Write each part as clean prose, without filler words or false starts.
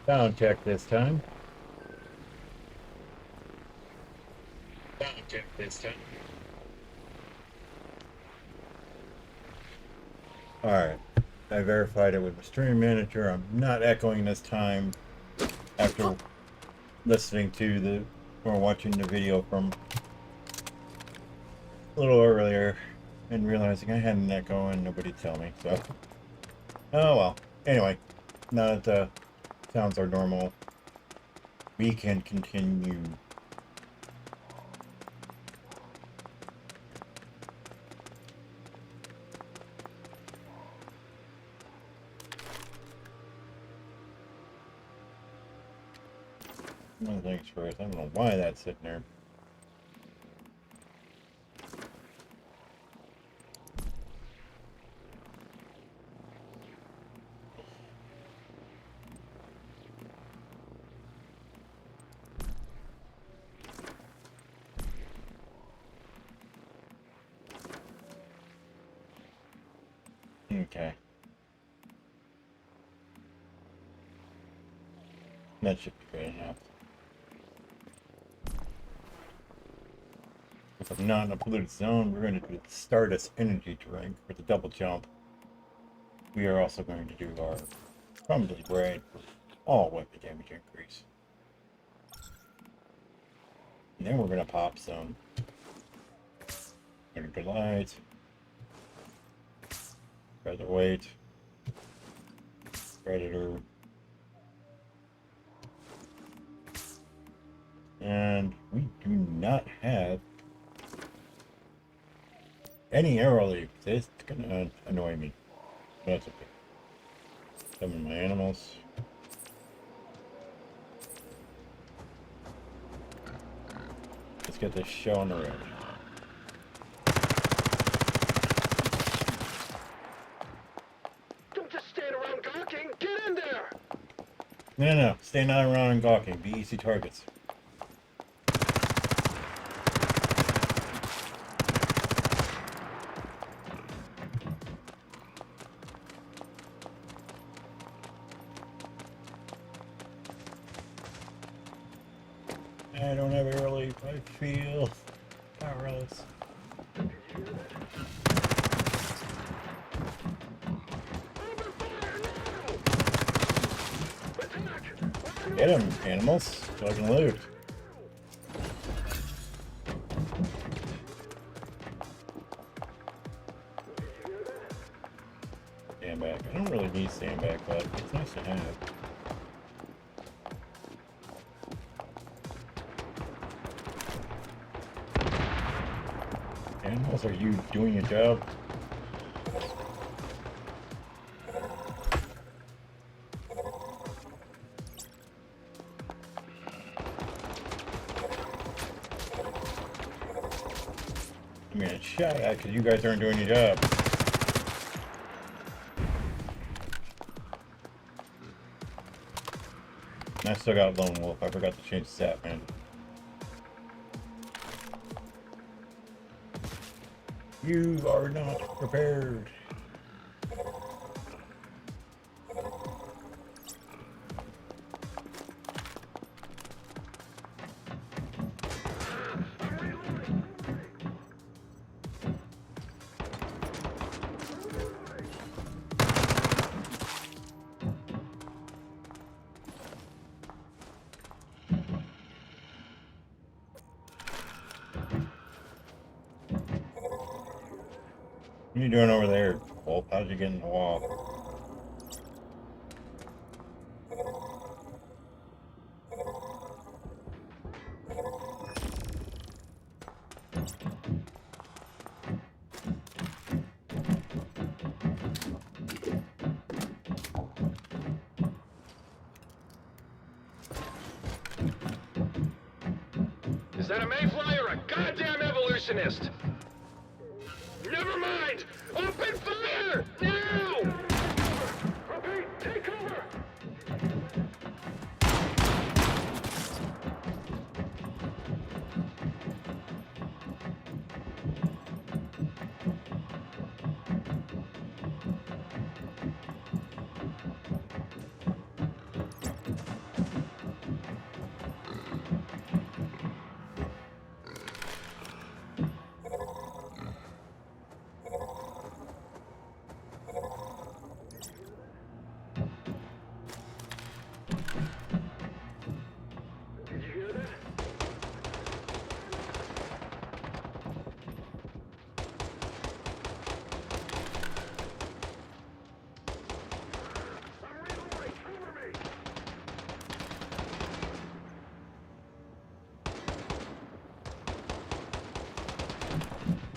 Sound check this time. Sound check this time. Alright. I verified it with my stream manager. I'm not echoing this time after listening to the or watching the video from a little earlier and realizing I had an echo and nobody tell me, so oh well. Anyway, now that the sounds are normal, we can continue. One thing's first, I don't know why that's sitting there. Okay. That should be good enough. If I'm not in a polluted zone, we're going to do the Stardust Energy Drink for the double jump. We are also going to do our probably braid for all weapon damage increase. And then we're going to pop some Eidolyne, Featherweight, Predator, and we do not have any arrow leaf. It's gonna annoy me. But that's okay. Summon my animals. Let's get this show on the road. Don't just stand around gawking. Get in there. No. Stay not around and gawking. Be easy targets. I don't have a relief. I feel powerless. Get him, animals, so I can loot. Sandbag. I don't really need sandbag, but it's nice to have. Animals, are you doing your job? I mean, it's shot at because you guys aren't doing your job. And I still got Lone Wolf. I forgot to change the stat, man. You are not prepared. What are you doing over there, Wolf? How'd you get in the wall? Is that a mayfly or a goddamn evolutionist? Never mind! Open fire! Now! Okay, take cover!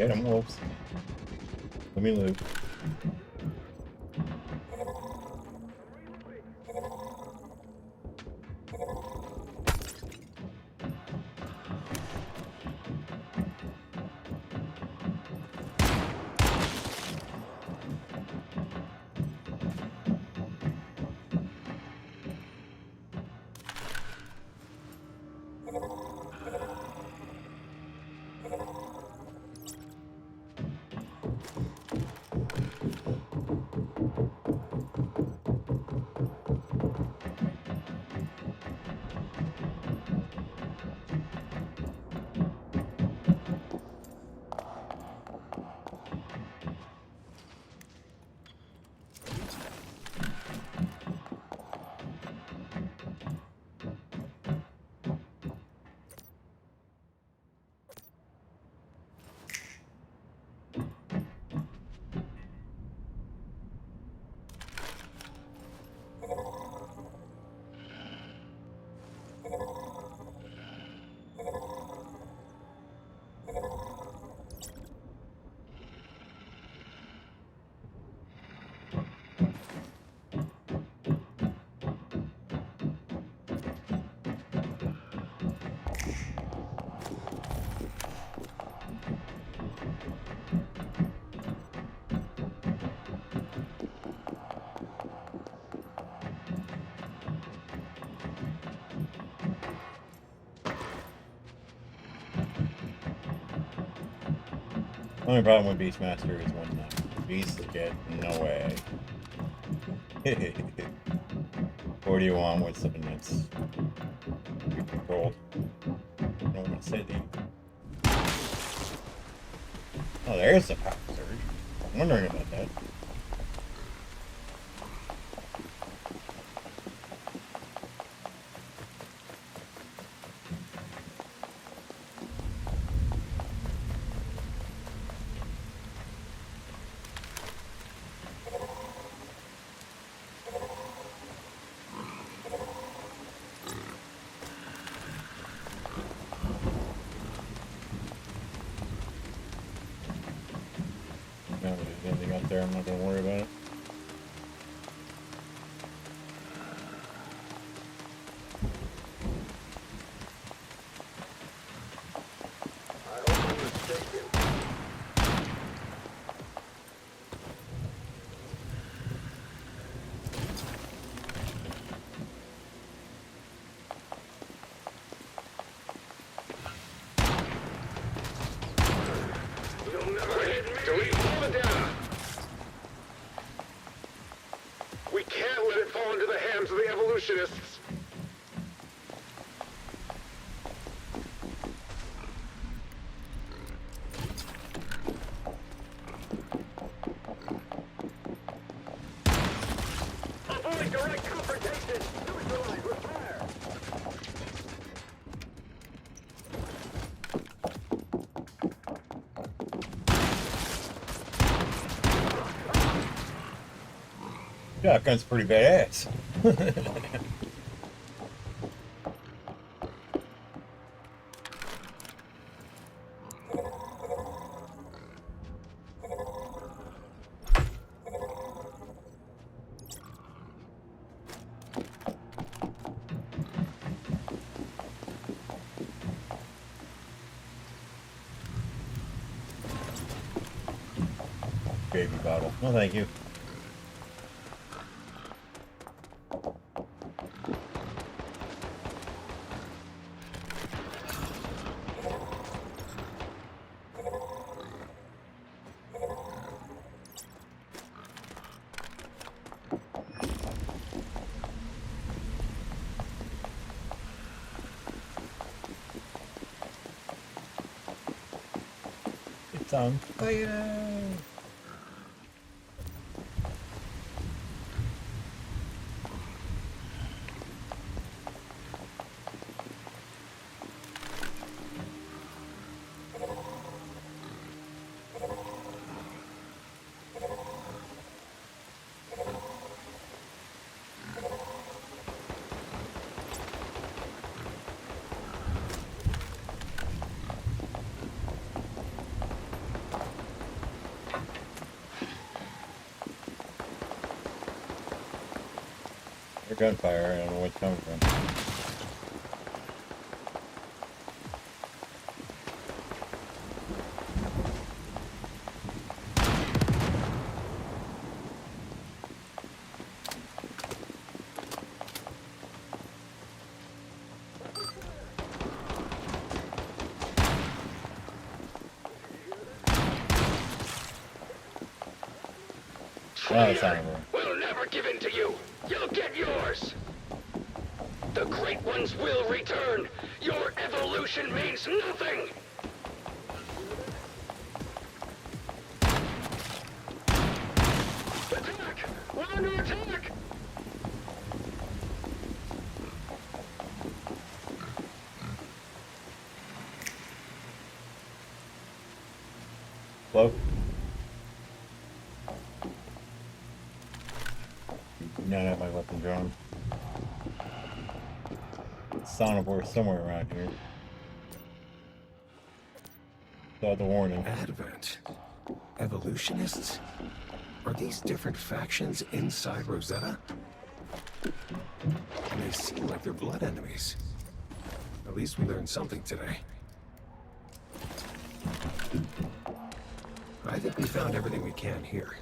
Get them wolves. Let me loot. Only problem with Beastmaster is when the beasts get in the way. What do you want with something that's controlled? I don't want to say the. Oh, there's the power surge. I'm wondering about that. Now that there's anything out there, I'm not going to worry about it. I hope I'm mistaken. You'll never hit me. Delete all the data. We can't let it fall into the hands of the evolutionists. Avoid direct confrontation. Neutralize with fire. Shotgun's pretty badass. Baby bottle. No, thank you. It's on fire. gunfire. I don't know where it's coming from. Oh, it's not over. We'll never give in to you. You'll get yours. The Great Ones will return. Your evolution means nothing. Attack! We're under attack! Hello? Do not have my weapon drawn. Sonivore somewhere around here. Saw the warning. Advent? Evolutionists? Are these different factions inside Rosetta? They seem like they're blood enemies. At least we learned something today. I think we found everything we can here.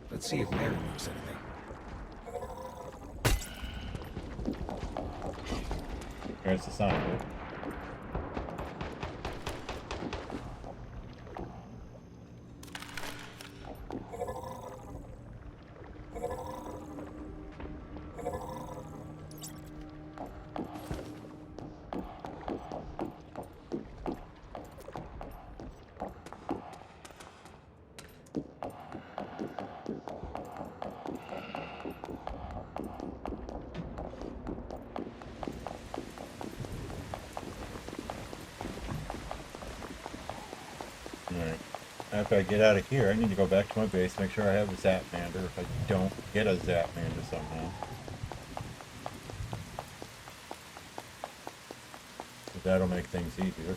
Let's see if Mary knows anything. There's the Sonivore. Alright. After I get out of here, I need to go back to my base, make sure I have a Zapmander if I don't get a Zapmander somehow. So that'll make things easier.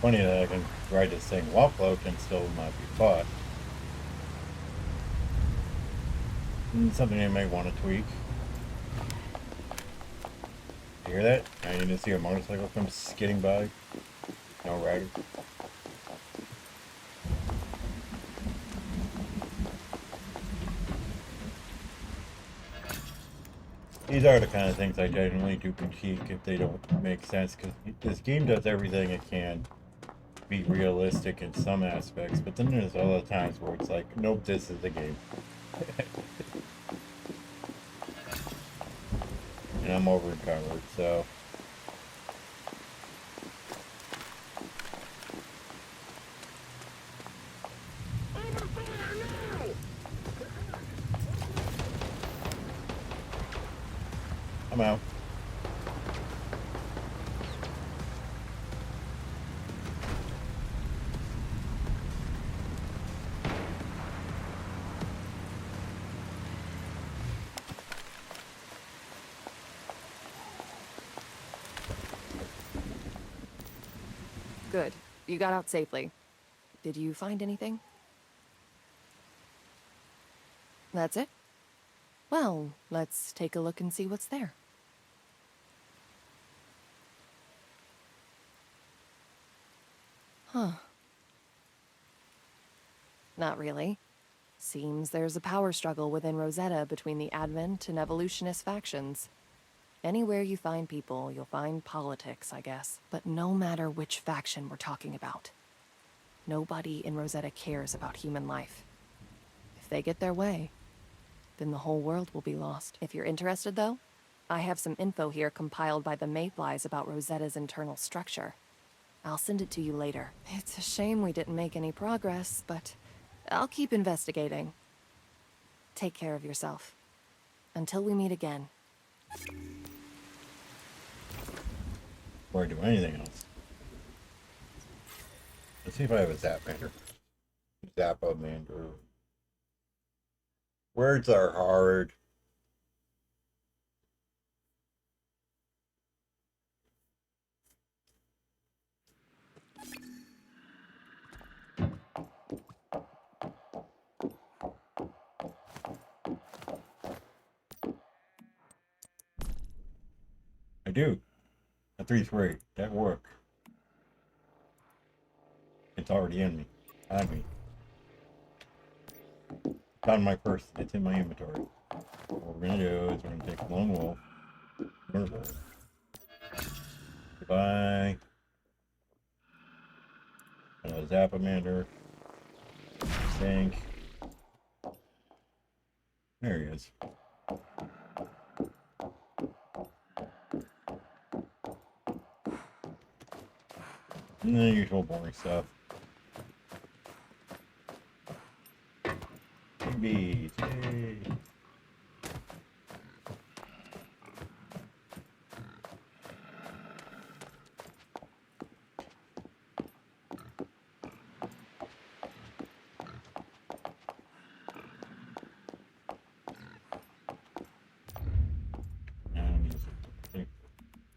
Funny that I can ride this thing while cloaked and still not be fought. Something I may want to tweak. You hear that? I need to see a motorcycle come skidding by. No rider. These are the kind of things I genuinely do critique if they don't make sense, because this game does everything it can to be realistic in some aspects, but then there's other times where it's like, nope, this is the game. And I'm over encumbered, so. I'm out. You got out safely. Did you find anything? That's it? Well, let's take a look and see what's there. Huh. Not really. Seems there's a power struggle within Rosetta between the Advent and Evolutionist factions. Anywhere you find people, you'll find politics, I guess. But no matter which faction we're talking about, nobody in Rosetta cares about human life. If they get their way, then the whole world will be lost. If you're interested, though, I have some info here compiled by the Mayflies about Rosetta's internal structure. I'll send it to you later. It's a shame we didn't make any progress, but I'll keep investigating. Take care of yourself. Until we meet again. Before I do anything else. Let's see if I have a Zapmander. Zapamander. Words are hard. I do. A 3-3. That work. It's already in me. On me. It's on my person. It's in my inventory. What we're gonna do is we're gonna take Lone Wolf. Goodbye. Another Zapamander. Sink. There he is. And the usual boring stuff. Bees, yay.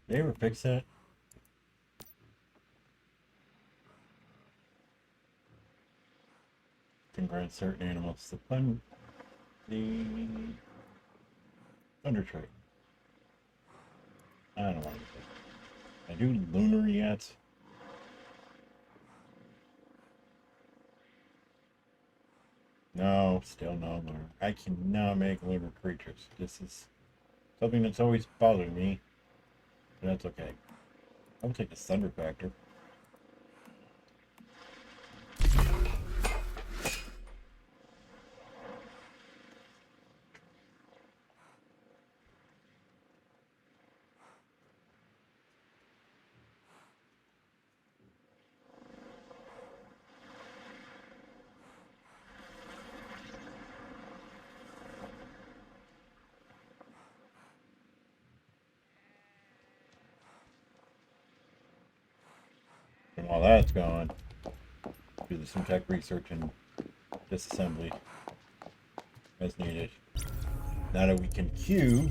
They ever fix that? Can grant certain animals the thunder trait. I don't want to. I do lunar yet. No, still no lunar. I cannot make lunar creatures. This is something that's always bothered me. But that's okay. I will take the thunder factor. And while that's gone, do some tech research and disassembly as needed. Now that we can queue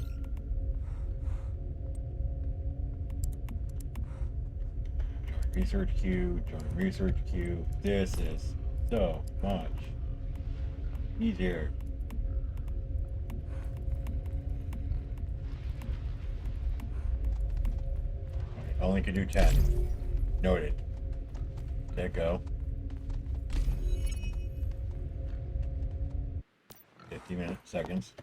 research queue, join research queue. This is so much easier. Alright, only can do 10. Noted. There you go. 50 seconds.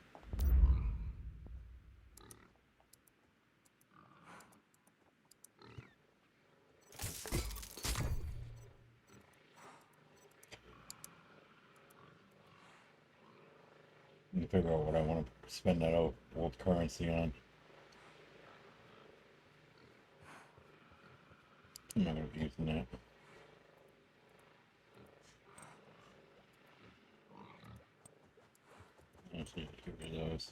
Need to figure out what I want to spend that old currency on. I'm not going to be using that. I just need to get rid of those.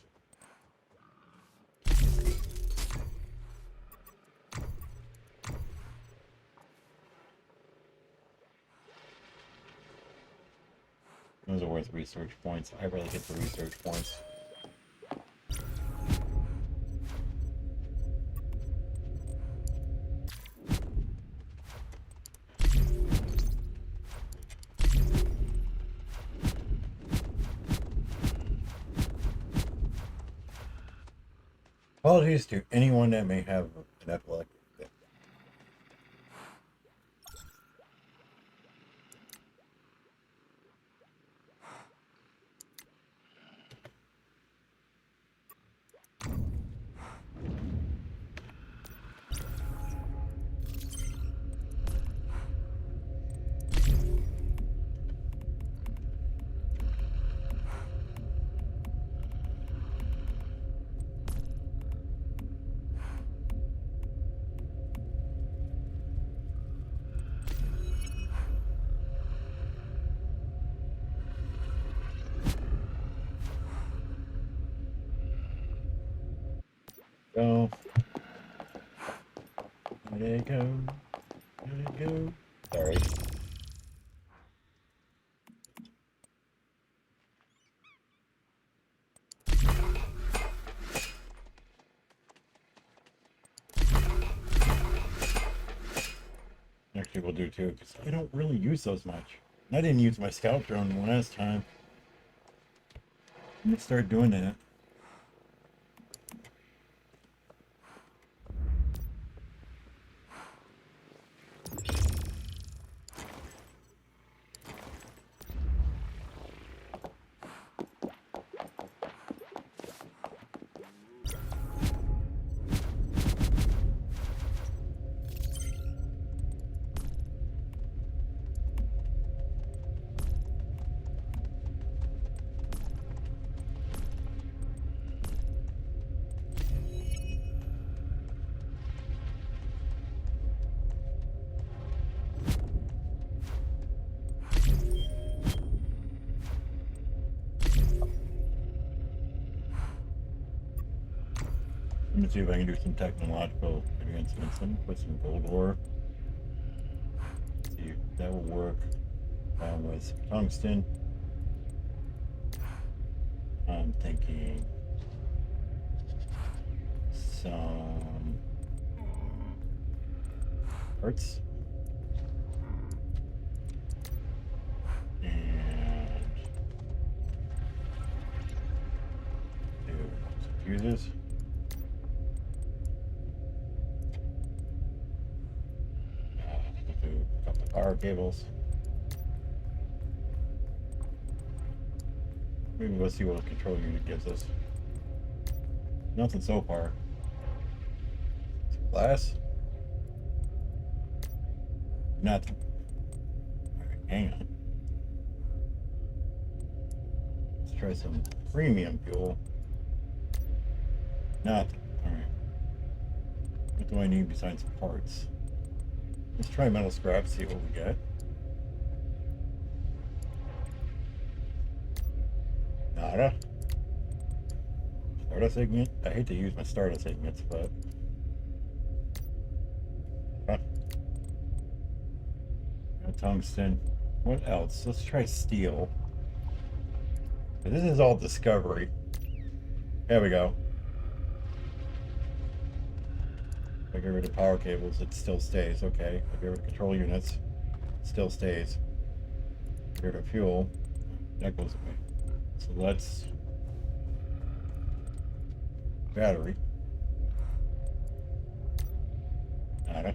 Those are worth research points. I really get the research points. Apologies to anyone that may have an epileptic fit. Go. Let it go. Let it go. Sorry. Actually, we'll do two because I don't really use those much. And I didn't use my scout drone the last time. I'm gonna start doing that. Let me see if I can do some technological advancements. Let me put some gold ore. See if that will work. With some tungsten. I'm thinking some parts. And do some fuses. Do a couple of power cables. Maybe we'll see what a control unit gives us. Nothing so far. Some glass. Nothing. Alright, hang on. Let's try some premium fuel. Nothing. Alright. What do I need besides parts? Let's try metal scrap, see what we get. Nada. Stardust ignition. I hate to use my Stardust ignits, but tungsten. What else? Let's try steel. This is all discovery. There we go. If I get rid of power cables, it still stays. Okay. If I get rid of control units, it still stays. Get rid of fuel, that goes away. So let's battery. Nada.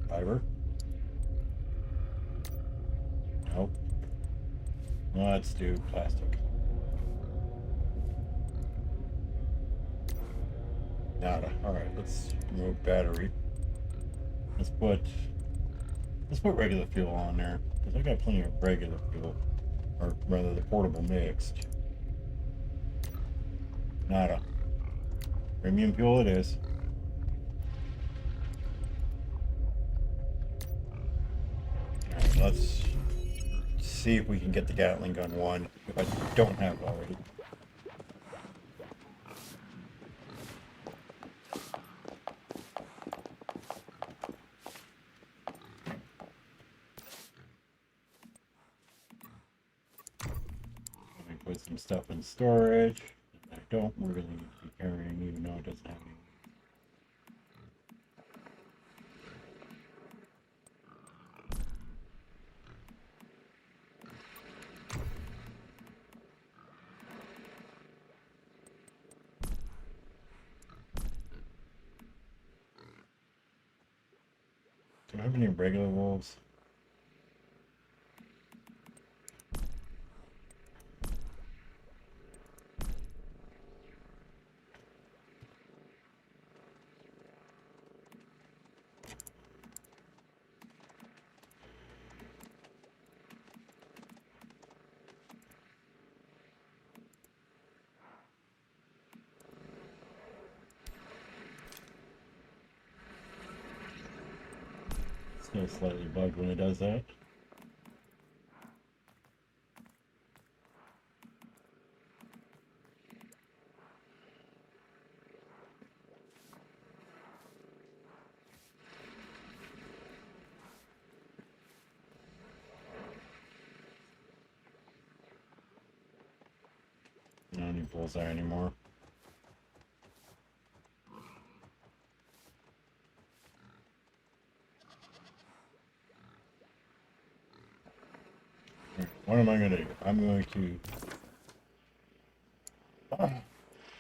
Fiber. Nope. Let's do plastic. Nada. Alright, let's remove battery. Let's put regular fuel on there. Because I got plenty of regular fuel. Or rather the portable mixed. Nada. Premium fuel it is. Alright, let's see if we can get the Gatling gun one if I don't have it already. Let me put some stuff in storage. I don't really need to be carrying, even though it doesn't have any. Do I have any regular wolves? Still slightly bugged when it does that. I don't need bullseye anymore. What am I going to do? I'm going to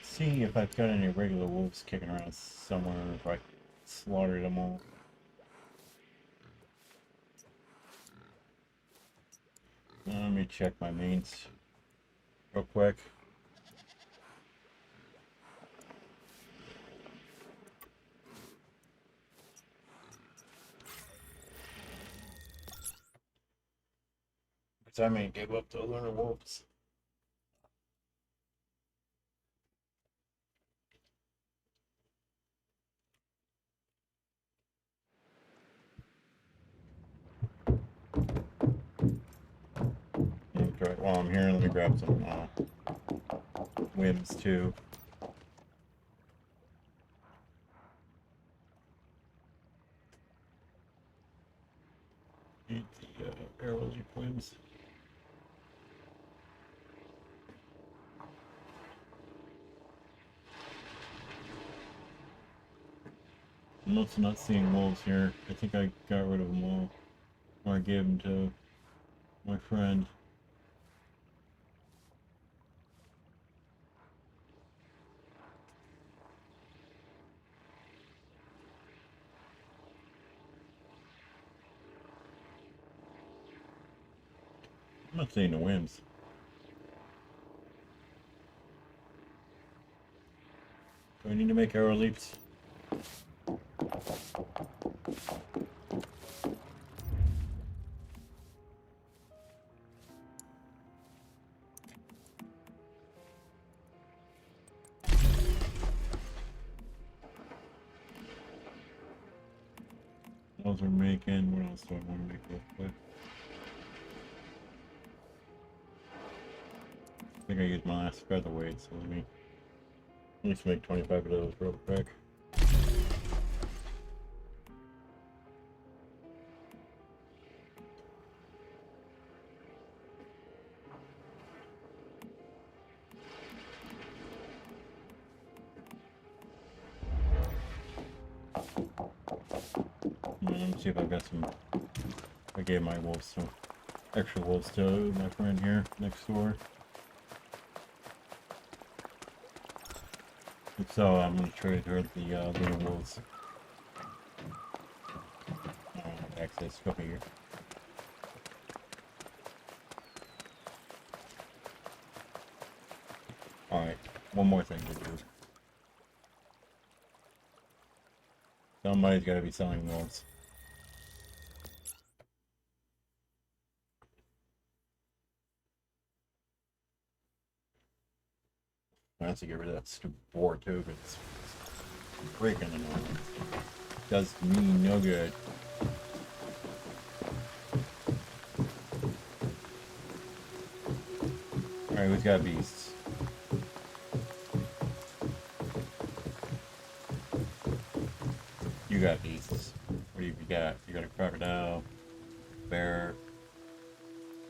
see if I've got any regular wolves kicking around somewhere, if I slaughtered them all. Let me check my mains real quick. Because I may give up to lunar wolves. Okay, while I'm here, let me grab some whims too. Need the arrows or whims. I'm also not seeing wolves here. I think I got rid of them all. Or I gave them to my friend. I'm not seeing the whims. Do I need to make arrow leaps? Those are making. What else do I want to make real quick? I think I used my last featherweight, so let me at least make 25 of those real quick. Let me see if I've got some. I gave my wolves some extra wolves to my friend here next door. So I'm going to trade her the lunar wolves. Access, go here. Alright, one more thing to do. Somebody's got to be selling wolves. I have to get rid of that stupid board too, because it's breaking and all. Does me no good. Alright, who's got beasts? You got beasts. What do you got? You got a crocodile, bear.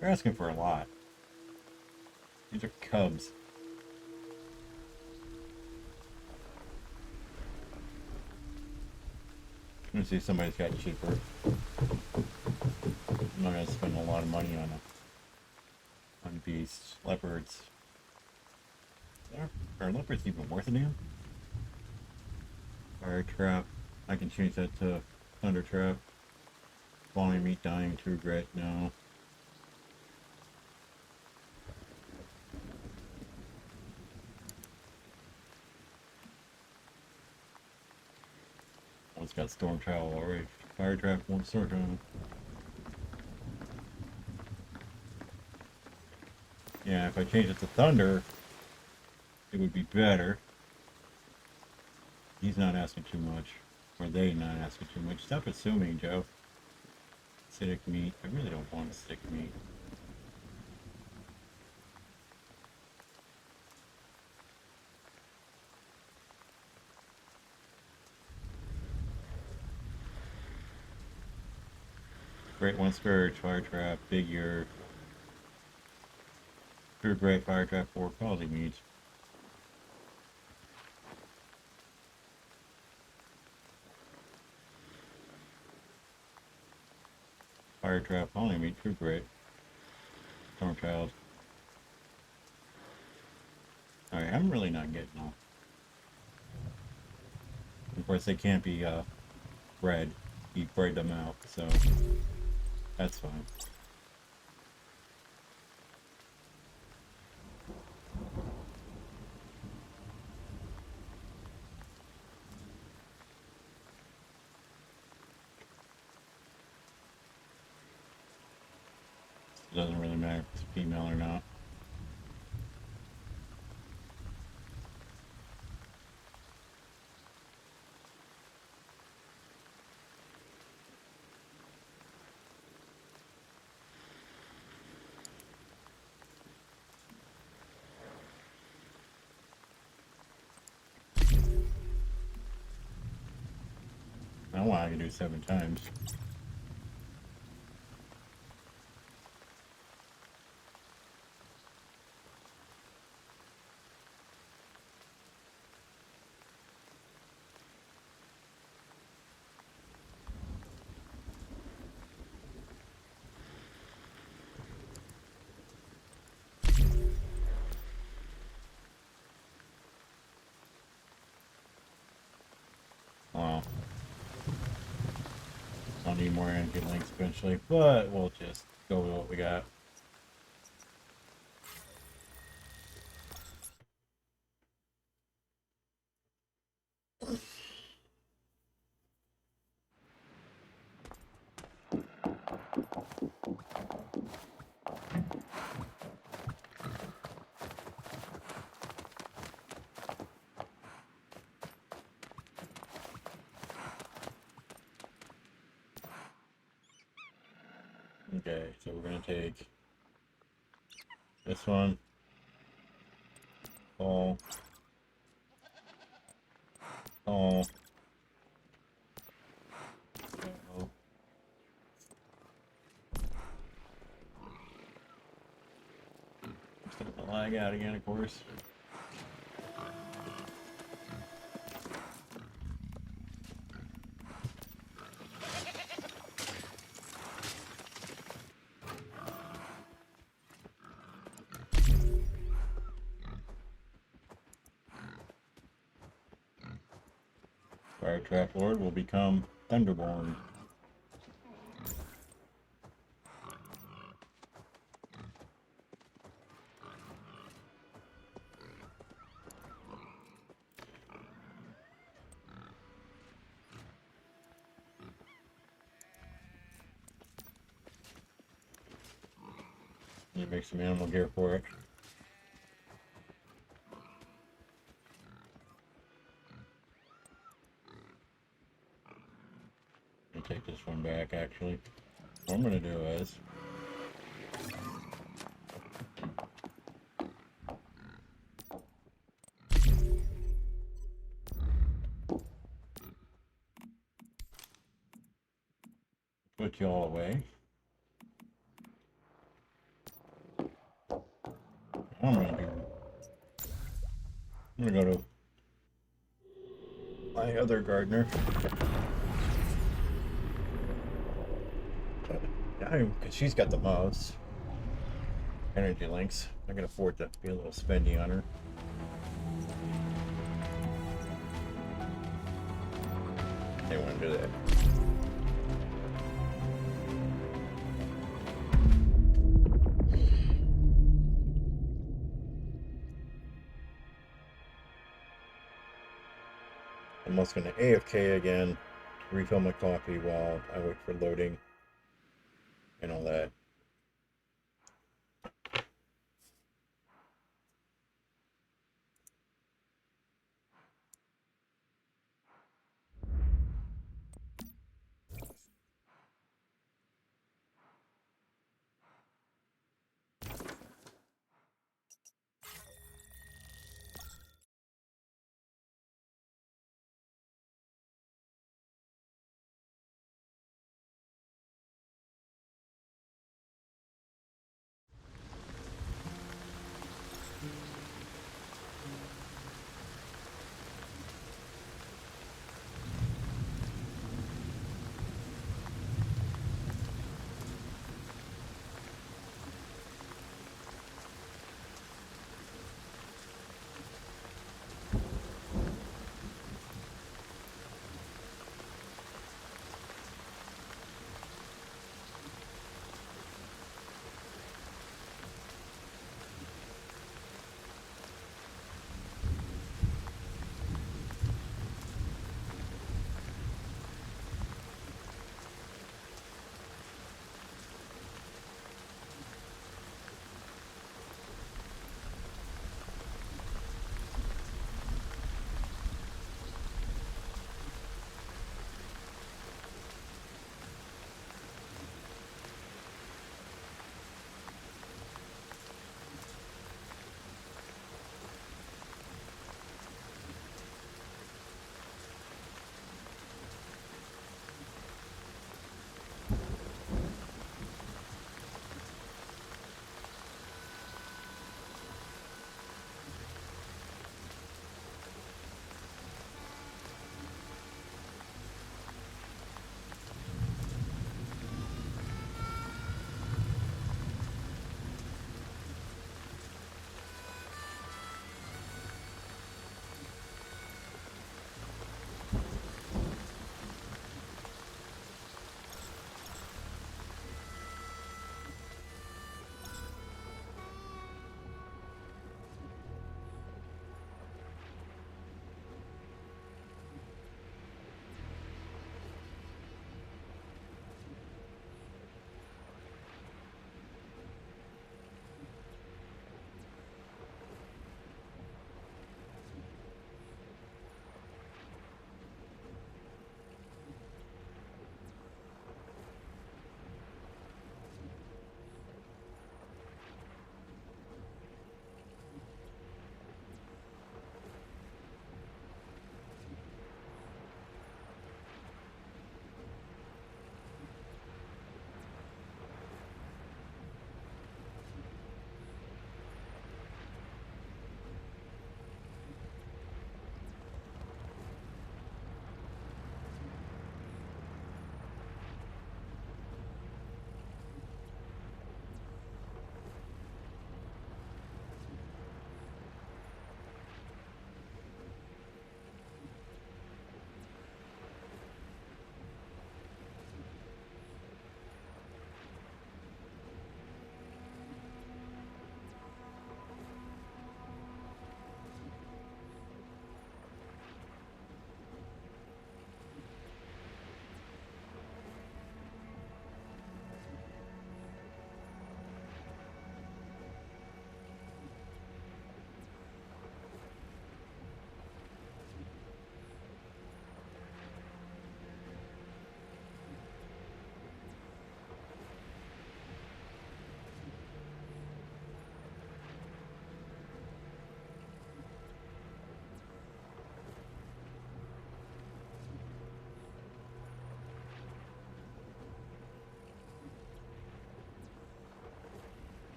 You're asking for a lot. These are cubs. I'm gonna see if somebody's got cheaper. I'm not gonna spend a lot of money on beasts, leopards. Are leopards even worth a damn? Fire trap. I can change that to thunder trap. Falling meat dying to regret, no. Oh, it's got storm travel already. Fire trap won't start on. Yeah, if I change it to thunder, it would be better. He's not asking too much. Or they not asking too much. Stop assuming, Joe. Acidic meat. I really don't want acidic meat. Great one scourge, fire trap, figure. Pure great fire trap, 4 quality meats. Fire trap, only meat, true grit. Storm child. Alright, I'm really not getting off. Of course, they can't be bred. You breed them out, so that's fine. It doesn't really matter if it's female or not. I want I can do 7 times. Wow. I'll need more energy links eventually, but we'll just go with what we got. Okay, so we're gonna take this one, all, all, all. Just gonna lag out again, of course. Fire Trap Lord will become Thunderborn. You make some animal gear for it. Take this one back actually. What I'm gonna do is put you all away. I'm gonna go to my other gardener. Because she's got the most energy links. I can afford to be a little spendy on her. They want to do that. I'm also going to AFK again, refill my coffee while I wait for loading and all that.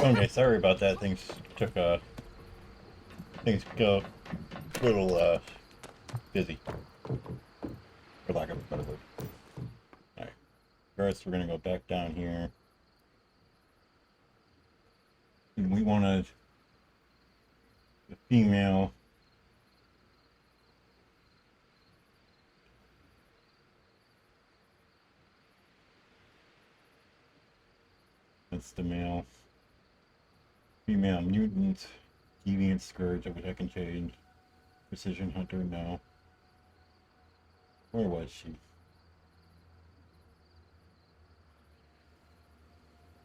Okay, sorry about that. Things go a little busy, for lack of a better word. Alright. First we're gonna go back down here. And we wanted the female. That's the male. Female mutant. Deviant Scourge, which I can change. Precision Hunter, no. Where was she?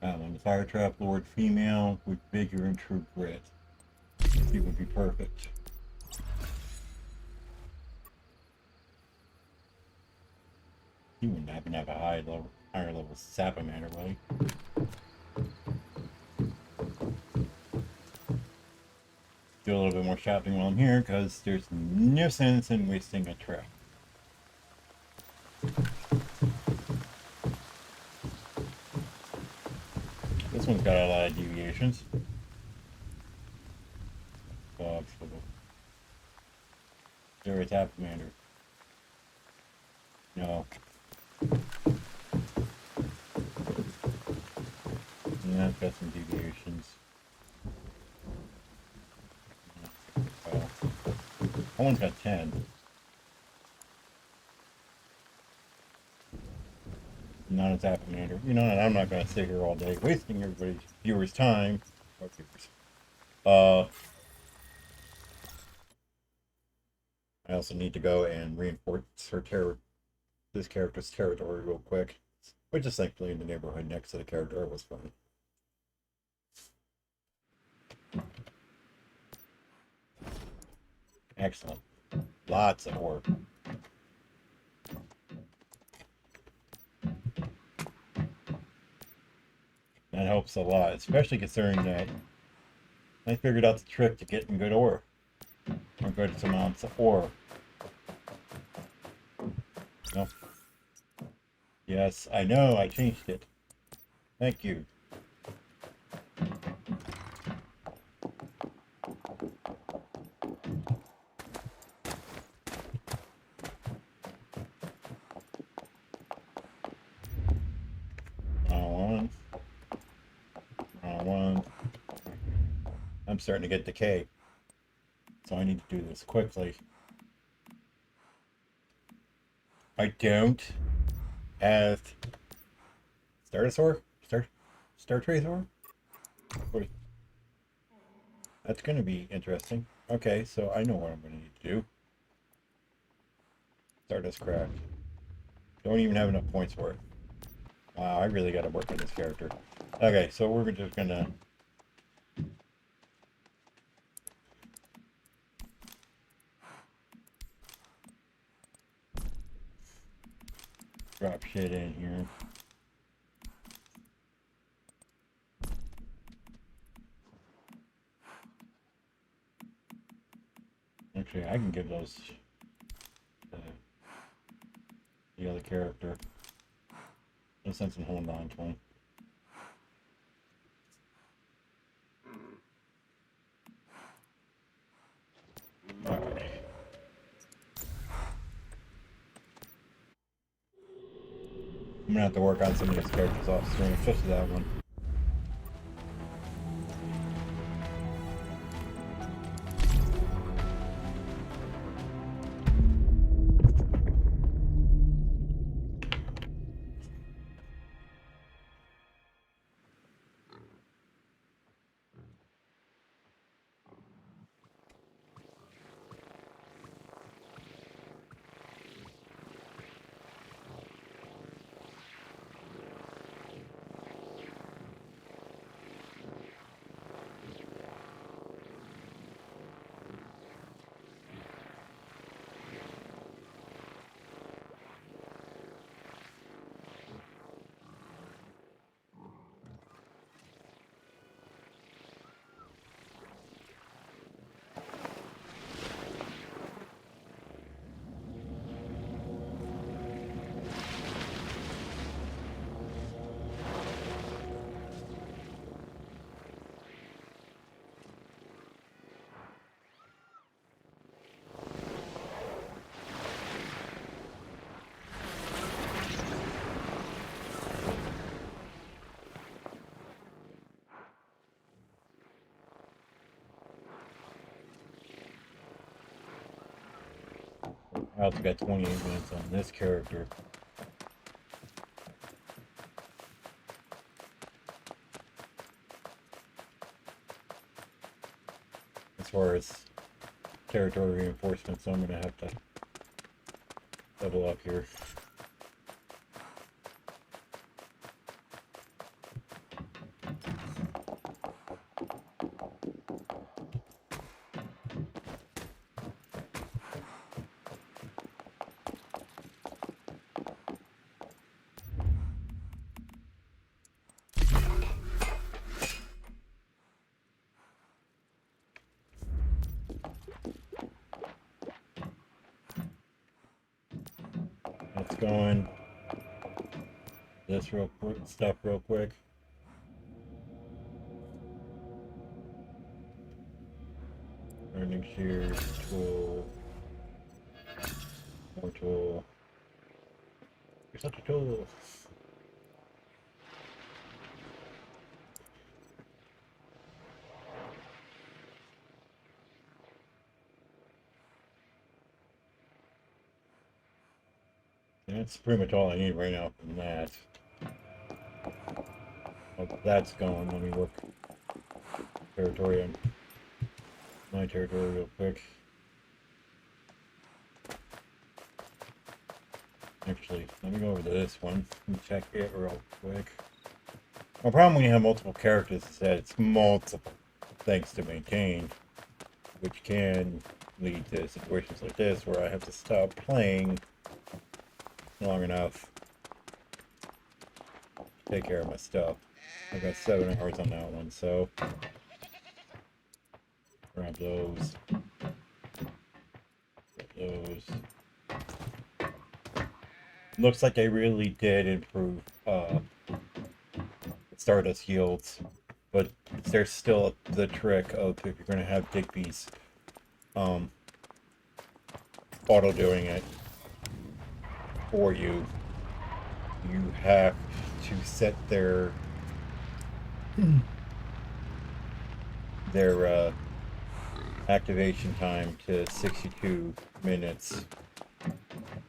The Fire Trap Lord female with vigor and true grit. She would be perfect. He wouldn't happen to have a higher level Sapamander, right? Do a little bit more shopping while I'm here, because there's no sense in wasting a trip. This one's got a lot of deviations. There is Sapamander. No. Yeah, I've got some deviations. Well, that one's got 10. Not a Sapamander. You know, and I'm not going to stay here all day wasting everybody's viewers' time. Or viewers. I also need to go and reinforce this character's territory real quick, which is thankfully in the neighborhood next to the character. It was fun. Excellent. Lots of work. That helps a lot, especially considering that I figured out the trick to getting good ore. Or good amounts of ore. No. Yes, I know, I changed it. Thank you. I'm starting to get decay. So I need to do this quickly. I don't have Startosaur? Star Trace ore? That's going to be interesting. Okay, so I know what I'm going to need to do. Stardust Craft. Don't even have enough points for it. Wow, I really got to work on this character. Okay, so we're just going to... drop shit in here. Actually, I can give those to the other character. No sense in holding on to them. Alright. I'm gonna have to work on some of these characters off screen, especially that one. I also got 28 minutes on this character. As far as territory reinforcements, so I'm gonna have to double up here. Let's go in this real quick, stuff real quick. Learning shear, tool, more tool. You're such a tool. That's pretty much all I need right now from that. Well, that's going. Let me look territory on my territory real quick. Actually, let me go over to this one and check it real quick. The problem when you have multiple characters is that it's multiple things to maintain, which can lead to situations like this where I have to stop playing long enough to take care of my stuff. I got 7 hours on that one, so grab those. Grab those. Looks like they really did improve Stardust yields, but there's still the trick of if you're going to have Digby's auto doing it for you, you have to set their activation time to 62 minutes,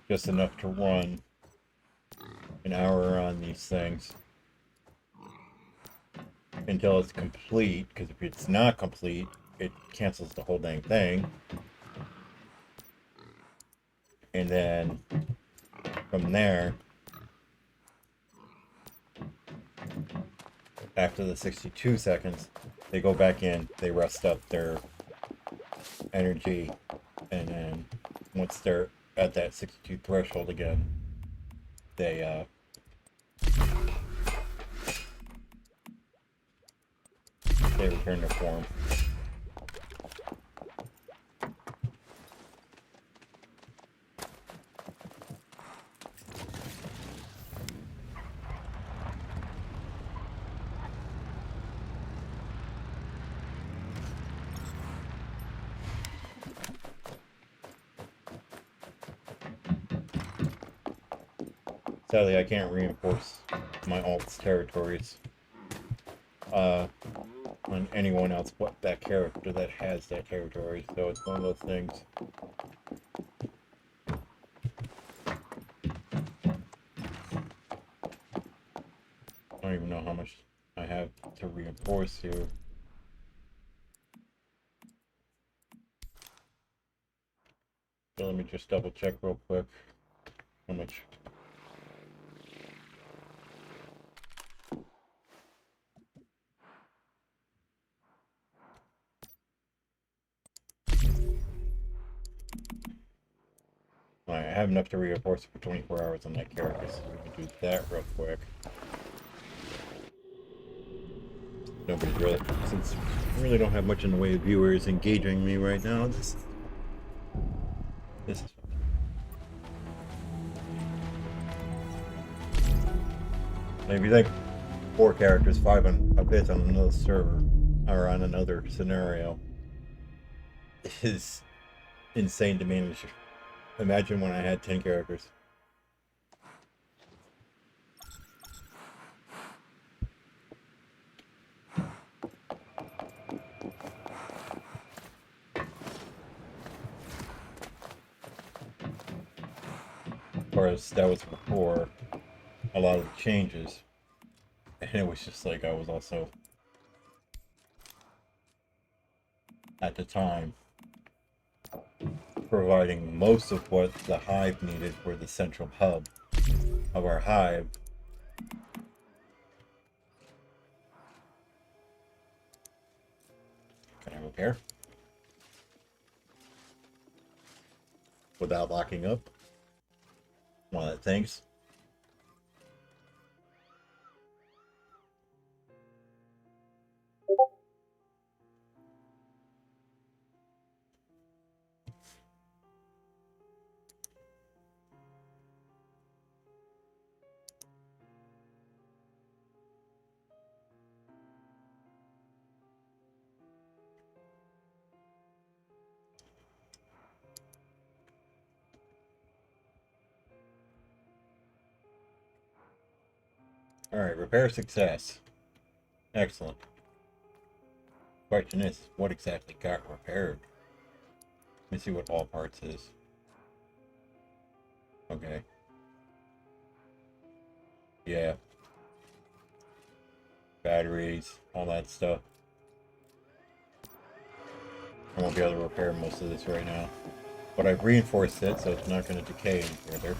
just enough to run an hour on these things until it's complete, because if it's not complete, it cancels the whole dang thing. And then from there, after the 62 seconds, they go back in, they rest up their energy, and then once they're at that 62 threshold again, they return to form. Sadly, I can't reinforce my alt's territories on anyone else but that character that has that territory, so it's one of those things. I don't even know how much I have to reinforce here. So let me just double check real quick how much. I have enough to reinforce it for 24 hours on that character, so we can do that real quick. Nobody really, since I really don't have much in the way of viewers engaging me right now, this is fun. And if you think 4 characters, 5 on a bit on another server, or on another scenario, is insane to manage. Imagine when I had 10 characters. far as that was before a lot of the changes. And it was just like I was also, at the time, providing most of what the hive needed for the central hub of our hive. Can I repair? Without locking up? One of the things. Alright, repair success. Excellent. Question is, what exactly got repaired? Let me see what all parts is. Okay. Yeah. Batteries, all that stuff. I won't be able to repair most of this right now. But I've reinforced it, so it's not going to decay any further.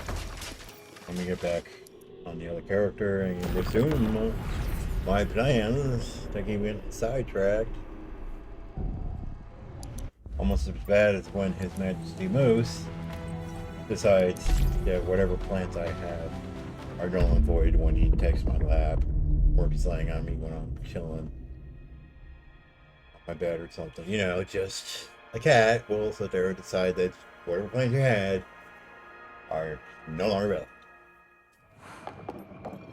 Let me get back on the other character and resume my plans to keep getting sidetracked. Almost as bad as when His Majesty Moose decides that whatever plans I have are null and void when he takes my lab, or he's laying on me when I'm chilling on my bed or something. You know, just a cat will sit there and decide that whatever plans you had are no longer valid.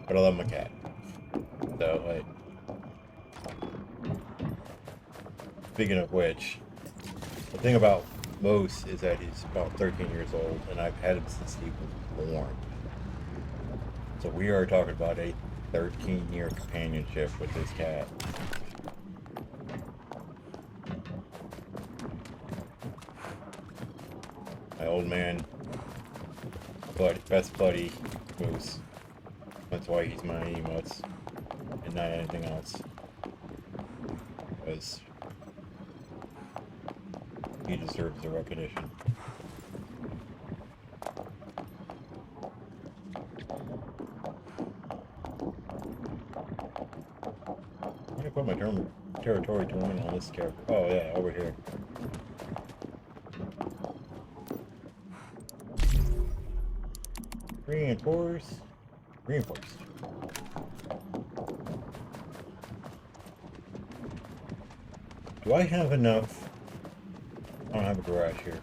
But I love my cat. So, like, speaking of which, the thing about Moose is that he's about 13 years old, and I've had him since he was born. So we are talking about a 13-year companionship with this cat. My old man, best buddy, Moose. That's why he's my emotes, and not anything else. Because he deserves the recognition. I'm gonna put my territory terminal on this character. Oh yeah, over here. Reinforced. Do I have enough? I don't have a garage here.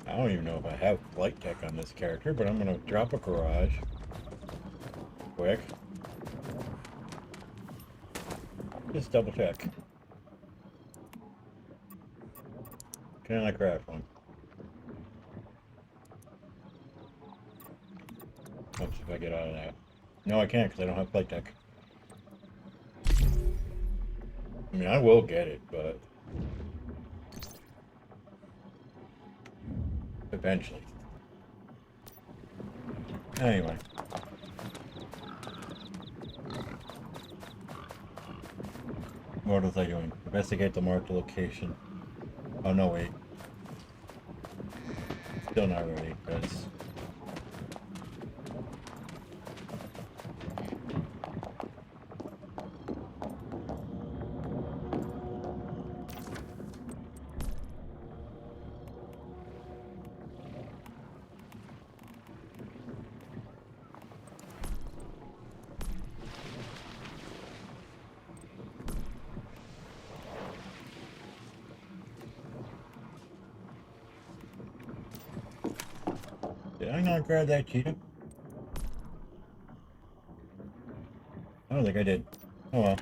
I don't even know if I have flight tech on this character, but I'm gonna drop a garage. Quick. Just double check. Can I craft one? Oops, if I get out of that. No, I can't because I don't have flight tech. I mean, I will get it, but eventually. Anyway. What was I doing? Investigate the marked location. Oh, no, wait. Still not ready, because Did I not grab that cheetah? I don't think I did. Oh well.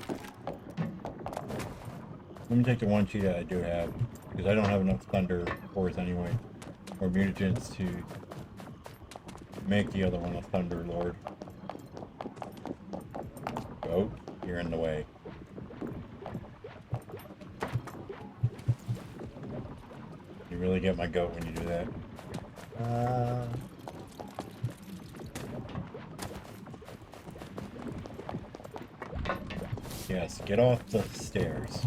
Let me take the one cheetah I do have, because I don't have enough thunder cores anyway, or mutagens to make the other one a thunder lord. Goat, you're in the way. You really get my goat when you do that. Yes, get off the stairs.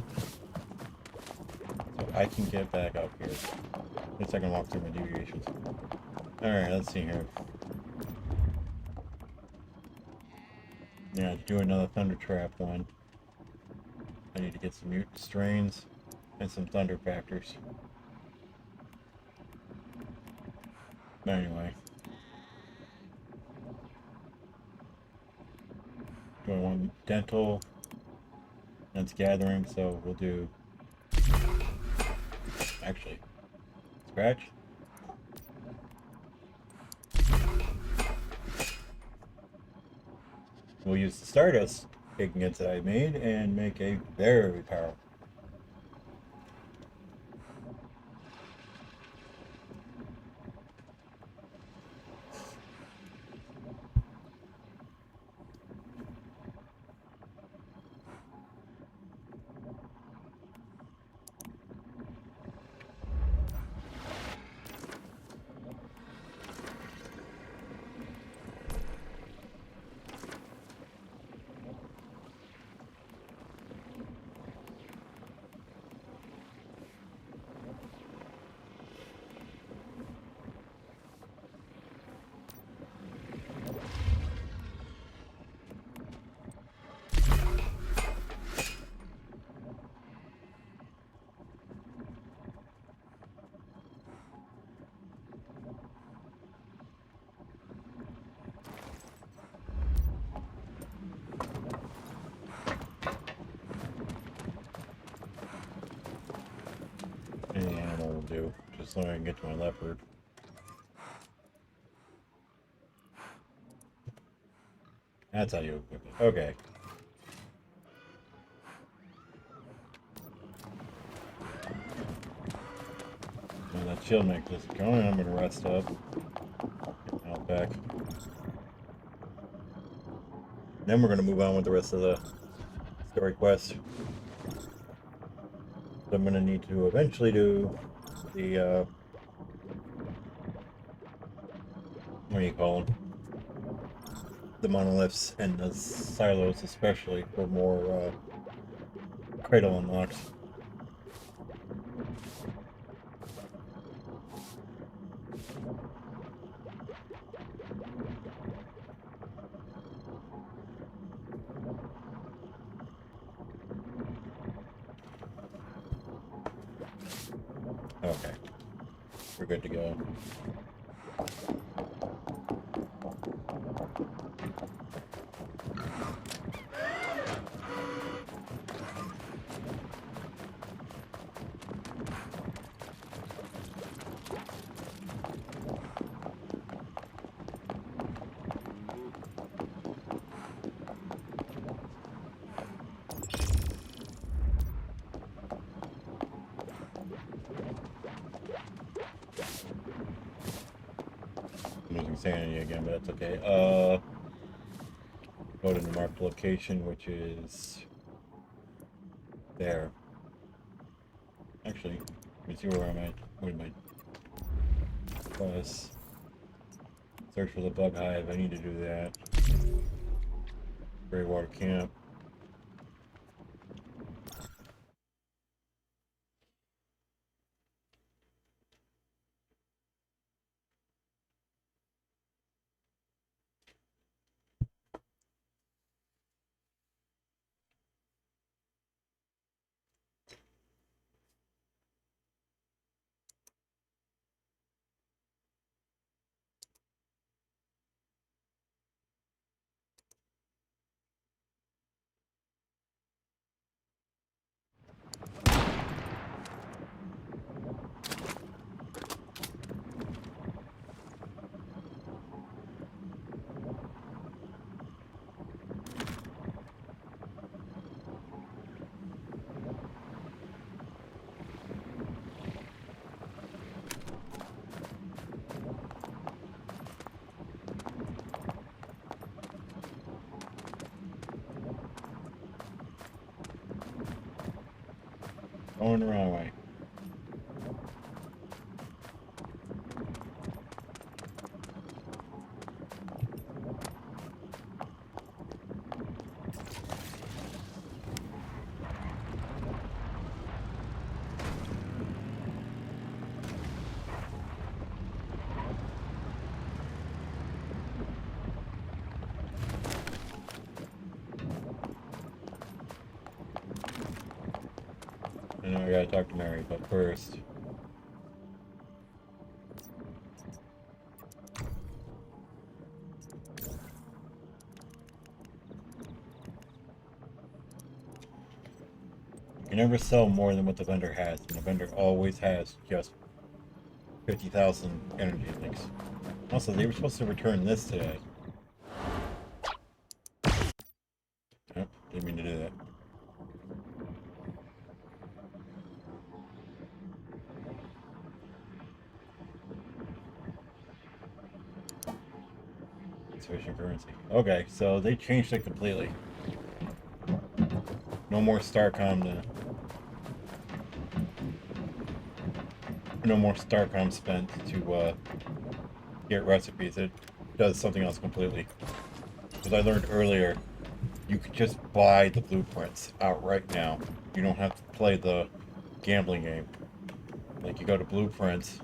So I can get back up here. At least I can walk through my deviations. Alright, let's see here. Yeah, do another thunder trap one. I need to get some mutant strains and some thunder factors. But anyway. Do I want dental? That's gathering, so we'll do... Actually, scratch. We'll use the Stardust pigments that I made and make a very powerful. Any animal will do, just so I can get to my leopard. That's how you equip it. Okay. Now that shield necklace is going, I'm gonna rest up. Get my health back. Then we're gonna move on with the rest of the story quest. So I'm gonna need to eventually do the what do you call them? The monoliths and the silos, especially for more cradle unlocks. Okay, we're good to go. I'm losing sanity again, but that's okay. Go to the marked location, which is there. Actually, let me see where I'm at. Where am I? Plus, search for the bug hive. I need to do that. Greywater camp. Going the wrong way. I know I gotta talk to Mary, but first. You never sell more than what the vendor has, and the vendor always has just 50,000 energy links. Also, they were supposed to return this today. Yep, didn't mean to do that. Insufficient currency. Okay, so they changed it completely. No more no more Starcom spent to get recipes. It does something else completely. As I learned earlier, you could just buy the blueprints outright now. You don't have to play the gambling game. Like, you go to blueprints,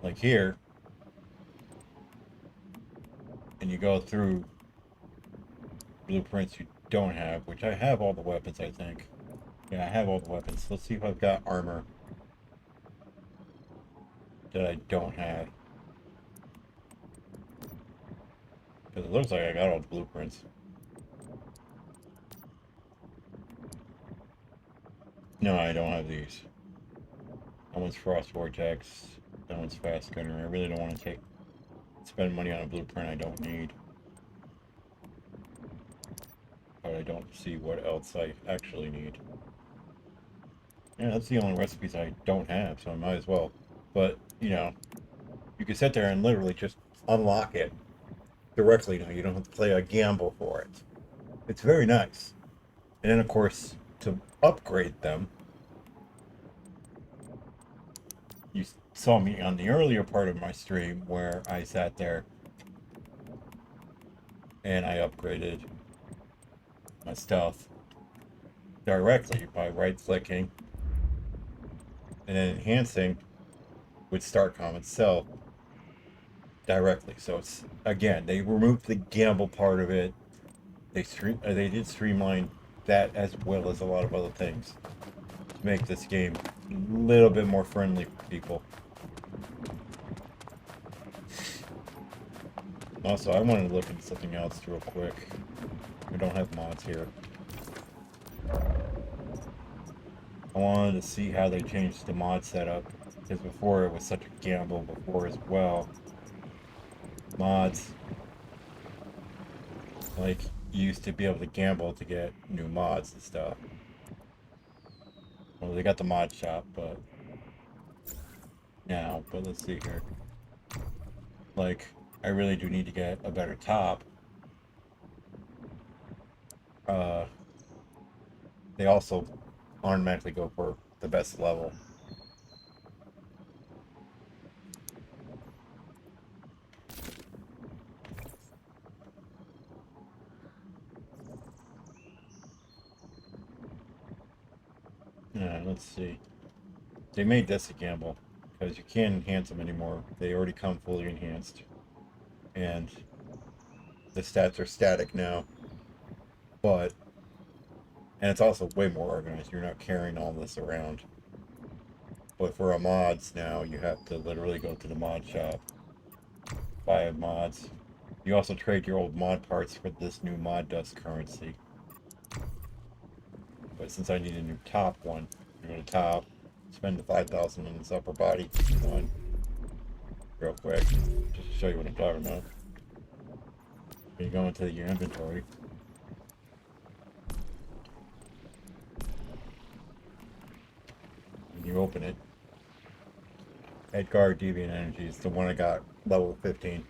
like here, and you go through blueprints you don't have, which I have all the weapons, I think. Yeah, I have all the weapons. Let's see if I've got armor that I don't have. Because it looks like I got all the blueprints. No, I don't have these. That one's Frost Vortex. That one's Fast Gunner. I really don't want to spend money on a blueprint I don't need. But I don't see what else I actually need. Yeah, that's the only recipes I don't have, so I might as well. But, you know, you can sit there and literally just unlock it directly now. You don't have to play a gamble for it. It's very nice. And then, of course, to upgrade them, you saw me on the earlier part of my stream where I sat there and I upgraded my stuff directly by right-clicking and then enhancing with Starcom itself directly. So it's, again, they removed the gamble part of it. They did streamline that as well as a lot of other things to make this game a little bit more friendly for people. Also, I wanted to look into something else real quick. We don't have mods here. I wanted to see how they changed the mod setup, because before it was such a gamble before as well. Mods, like, you used to be able to gamble to get new mods and stuff. Well, they got the mod shop, but now, but let's see here. Like, I really do need to get a better top. They also automatically go for the best level. Let's see. They made this a gamble because you can't enhance them anymore. They already come fully enhanced. And the stats are static now. But, and it's also way more organized. You're not carrying all this around. But for a mods now, you have to literally go to the mod shop, buy mods. You also trade your old mod parts for this new mod dust currency. But since I need a new top one, you go to top, spend the 5,000 on this upper body one real quick, just to show you what I'm talking about. You go into your inventory. And you open it. Edgar Deviant Energy is the one I got level 15,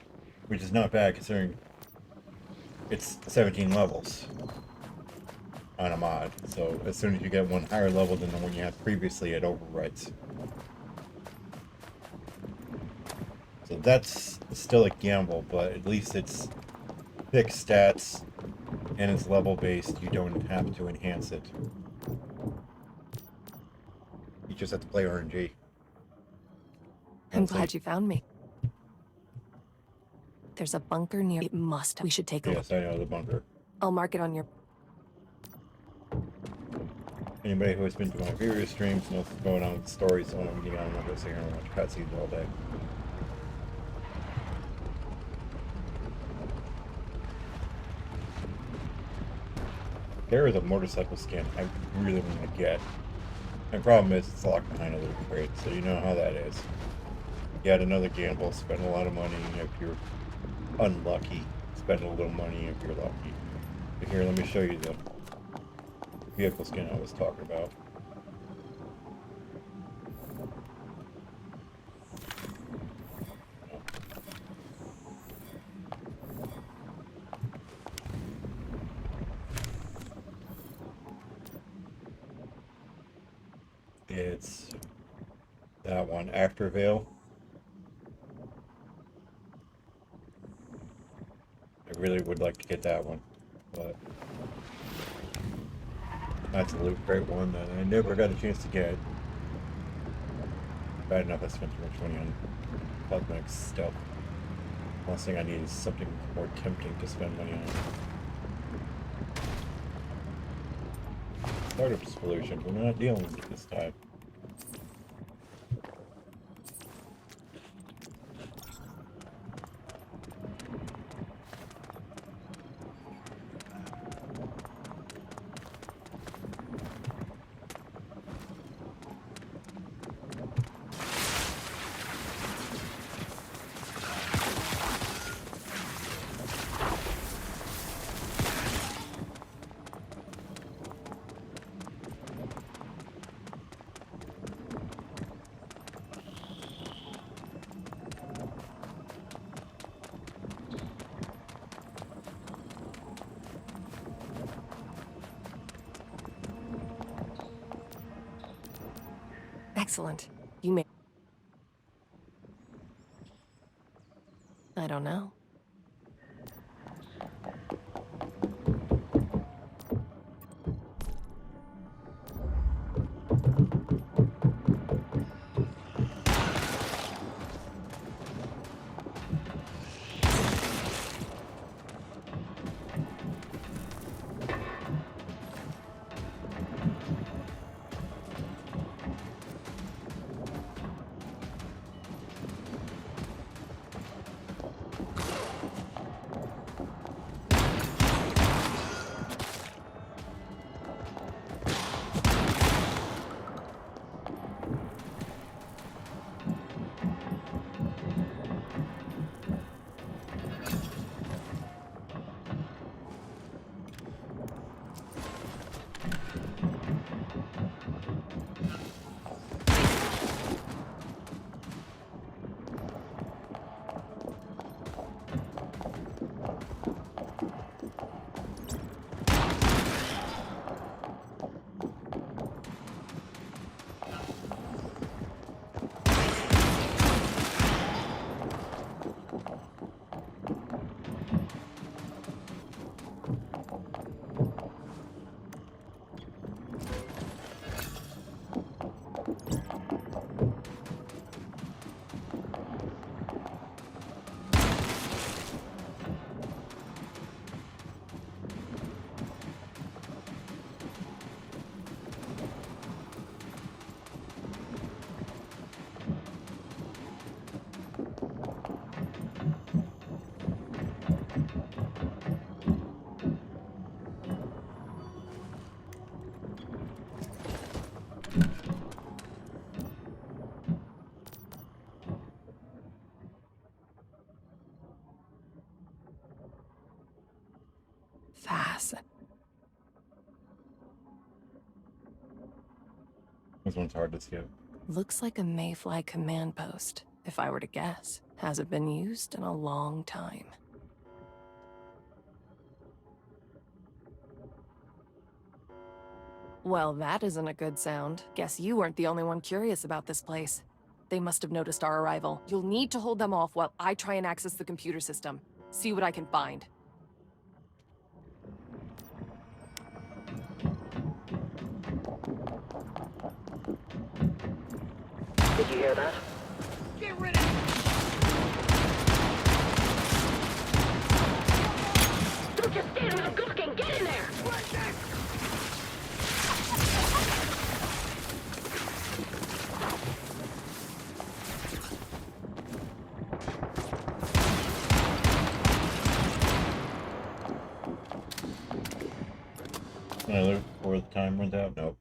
which is not bad considering it's 17 levels. on a mod. So as soon as you get one higher level than the one you had previously, it overwrites. So that's still a gamble, but at least it's fixed stats and it's level based. You don't have to enhance it. You just have to play RNG. I'm glad you found me. There's a bunker near. It must. We should take a look. Yes, I know the bunker. I'll mark it on your. Anybody who has been to my previous streams knows what's going on with the story, so I'm not going to sit here and watch cutscenes all day. There is a motorcycle skin I really want to get. My problem is it's locked behind a little crate, so you know how that is. Yet another gamble, spend a lot of money if you're unlucky. Spend a little money if you're lucky. But here, let me show you the vehicle skin I was talking about. It's that one, After Veil. I really would like to get that one, but that's a loot crate one that I never got a chance to get. Bad enough I spent too much money on cosmetic stuff. Last thing I need is something more tempting to spend money on. Startup solution, we're not dealing with it this time. Excellent. You may. I don't know. Fast. This one's hard to skip. Looks like a Mayfly command post, if I were to guess. Hasn't been used in a long time. Well, that isn't a good sound. Guess you weren't the only one curious about this place. They must have noticed our arrival. You'll need to hold them off while I try and access the computer system. See what I can find. Did you hear that? Get rid of Don't just stand around gawking! Get in there! Can I look before the time runs out? Nope.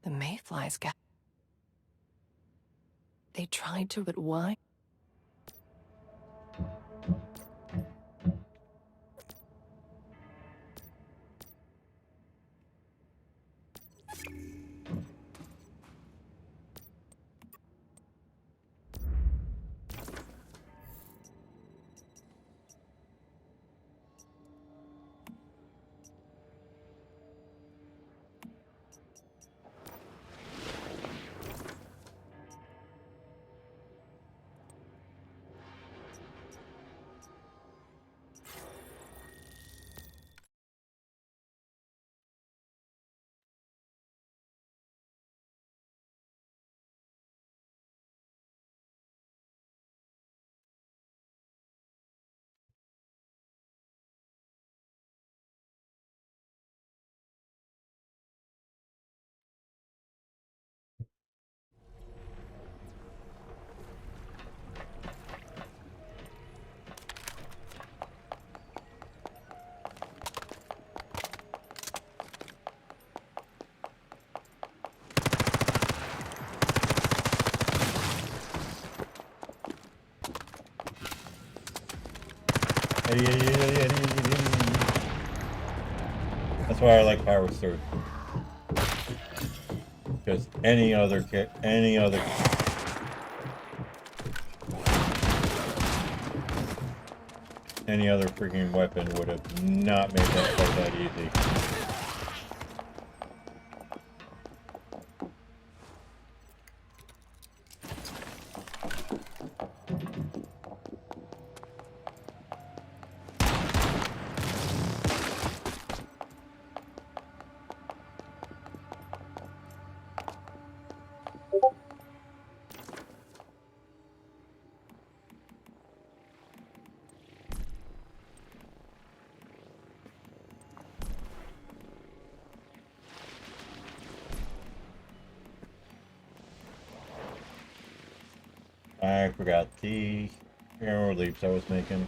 The mayflies got... They tried to, but why? That's why I like Power Surge. Because any other freaking weapon would have not made that fight that easy. I forgot the arrow leaps I was making.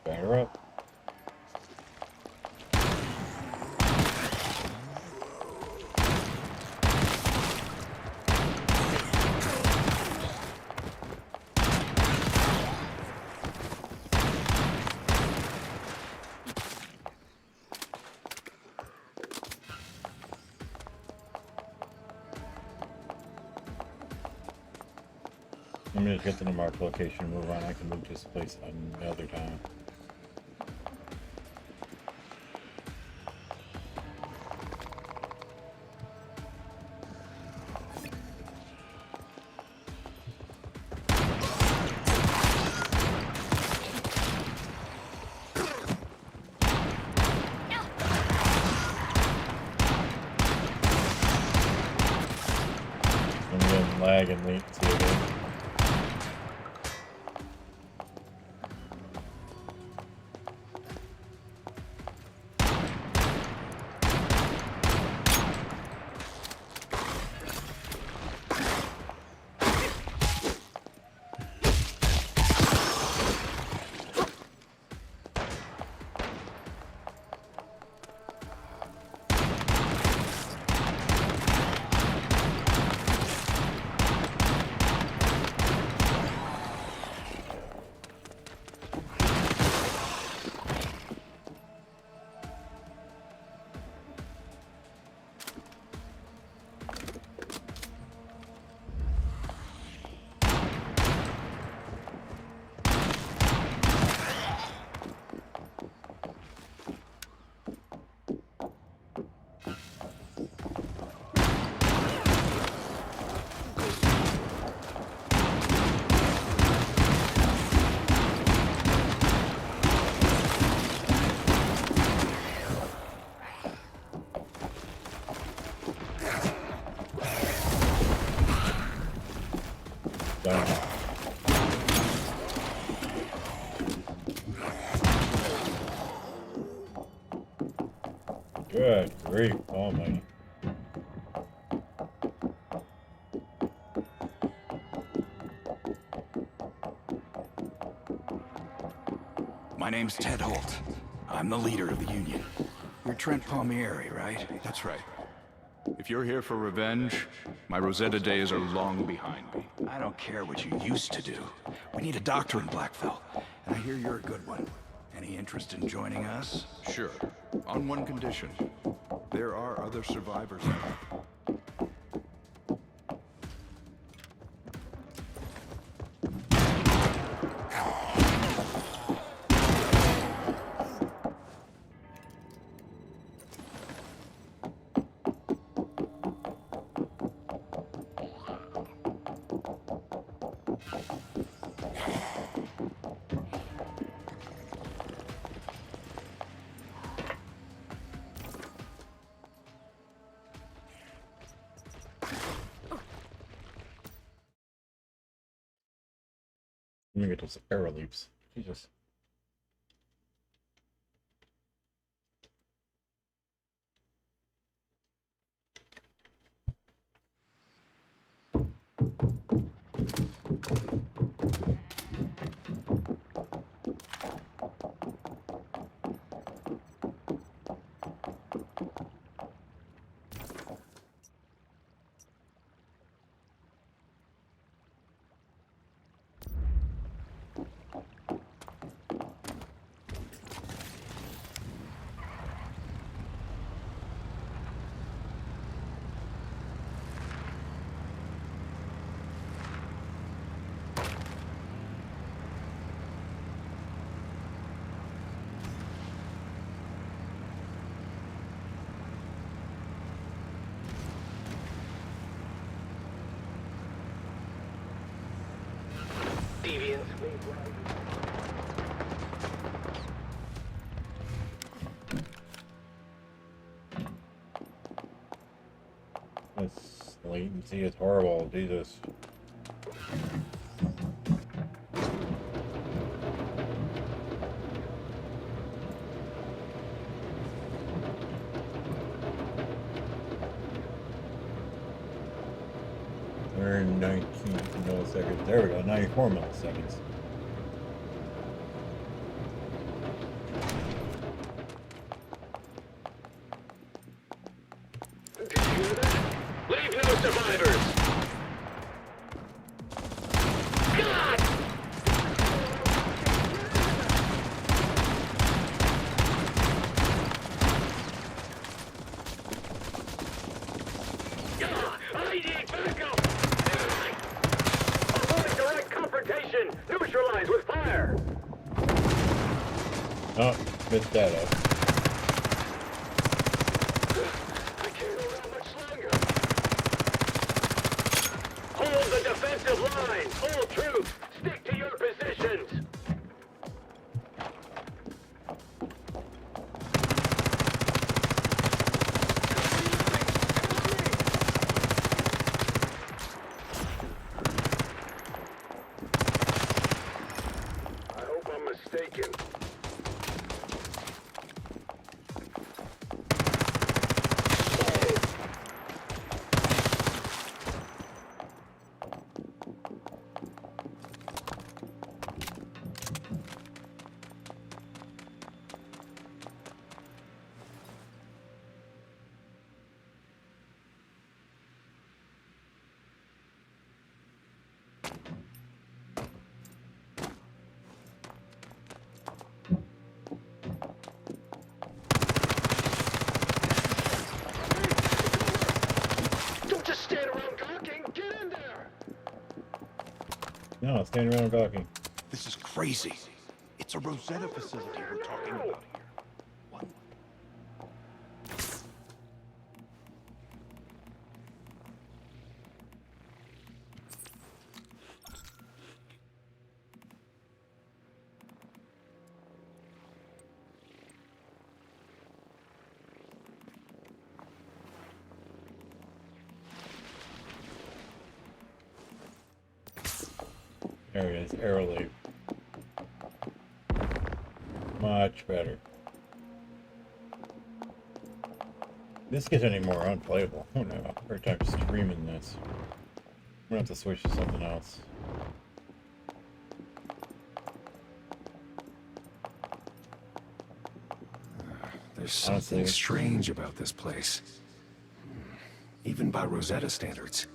Batter up. Let me just get to the marked location, move on. I can move this place another time. I'm getting lag and latency again. Good grief, almighty. My name's Ted Holt. I'm the leader of the Union. You're Trent Palmieri, right? That's right. If you're here for revenge, my Rosetta days are long behind me. I don't care what you used to do. We need a doctor in Blackfell, and I hear you're a good one. Any interest in joining us? Sure, on one condition. There are other survivors out there. Let me get those arrow leaps. Jesus. Deviants. This latency is horrible, Jesus. We're in 19 milliseconds. There we go, 94 milliseconds. Did you hear that? Leave no survivors! God! I need backup! Avoid direct confrontation! Neutralize with fire! Oh, missed that up. I can't hold out much longer. Hold the defensive line! Hold troops! Stick to your positions! I hope I'm mistaken. Don't just stand around gawking! Get in there! No, stand around gawking. This is crazy. It's a Rosetta facility we're talking about here. What? There it is, arrow leap. Much better. This gets any more unplayable. Oh no, every time streaming this. I'm gonna have to switch to something else. There's something Honestly, strange about this place. Even by Rosetta standards.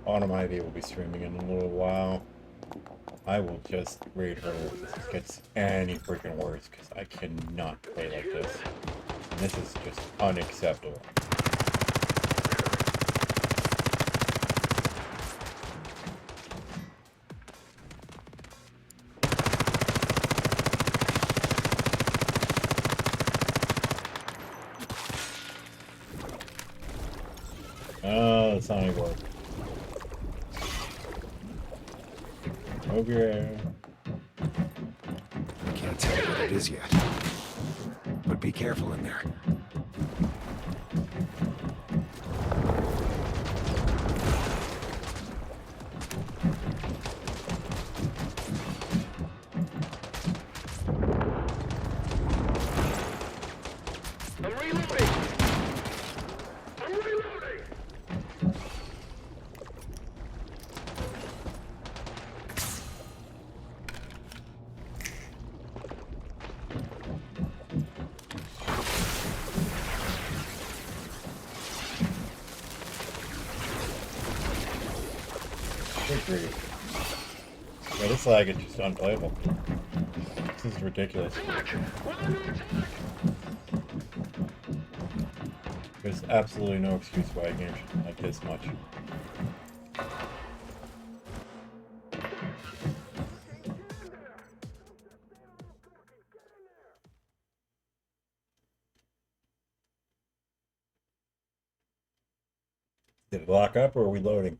Autumn Ivy will be streaming in a little while. I will just raid her if it gets any freaking worse, because I cannot play like this. And this is just unacceptable. Oh, that's not any work. Over here. I can't tell what it is yet. But be careful in there. I'm reloading! I'm reloading! Good grief. Yeah, this lag is just unplayable. This is ridiculous. Attack! We're under attack! There's absolutely no excuse why a game should like this much. Did it lock up or are we loading?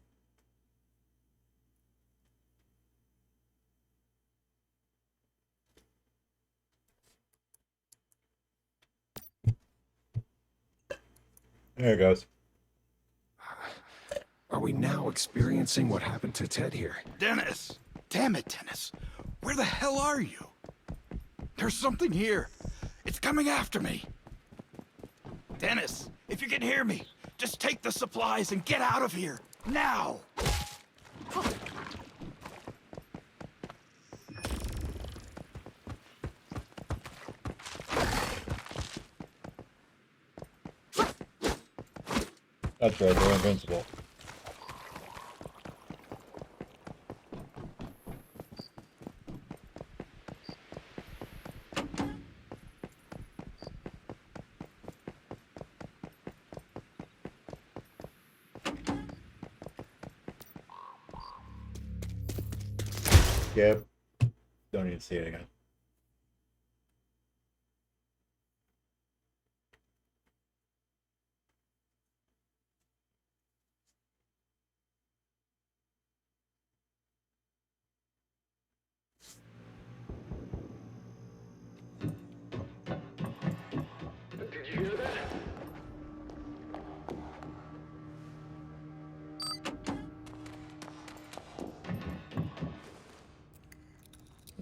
There it goes. Are we now experiencing what happened to Ted here? Dennis! Damn it, Dennis! Where the hell are you? There's something here. It's coming after me. Dennis, if you can hear me, just take the supplies and get out of here. Now! That's right, they're invincible. Yep. Don't need to see it again. Did you hear that?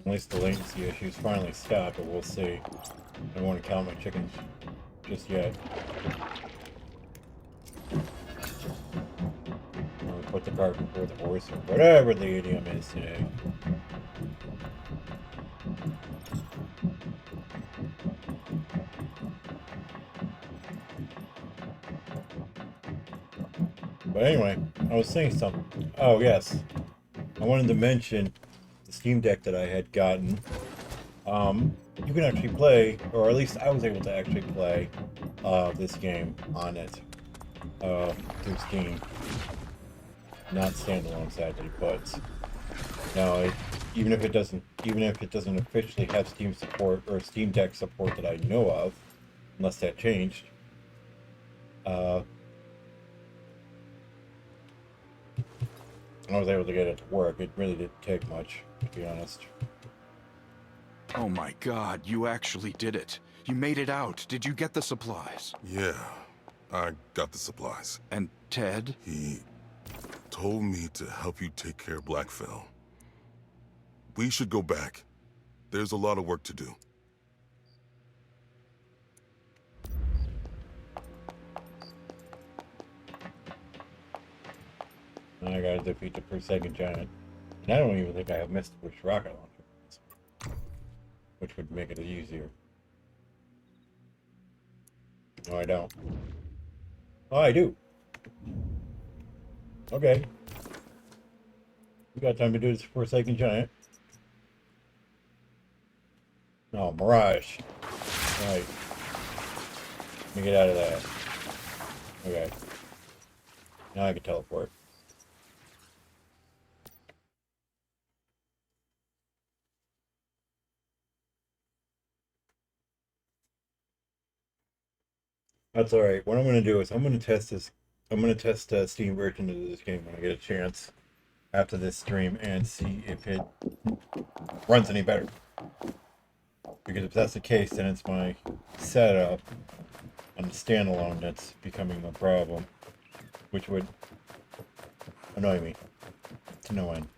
At least the latency issues finally stopped, but we'll see. I don't want to count my chickens just yet. Or put the cart before the horse, or whatever the idiom is today. But anyway, I was saying something. Oh, yes. I wanted to mention the Steam Deck that I had gotten. You can actually play, or at least I was able to actually play this game on it through Steam. Not standalone, sadly, but no, even if it doesn't officially have Steam support or Steam Deck support that I know of, unless that changed. I was able to get it to work. It really didn't take much, to be honest. Oh my God, you actually did it. You made it out. Did you get the supplies? Yeah, I got the supplies. And Ted? He told me to help you take care of Blackfell. We should go back. There's a lot of work to do. And I gotta defeat the Forsaken Giant. And I don't even think I have missed which rocket launcher, which would make it easier. No, I don't. Oh, I do. Okay. We got time to do this Forsaken Giant. Oh, Mirage. Right. Let me get out of that. Okay. Now I can teleport. That's alright. What I'm going to do is I'm going to test this. I'm going to test a Steam version of this game when I get a chance after this stream and see if it runs any better. Because if that's the case, then it's my setup on the standalone that's becoming a problem, which would annoy me to no end.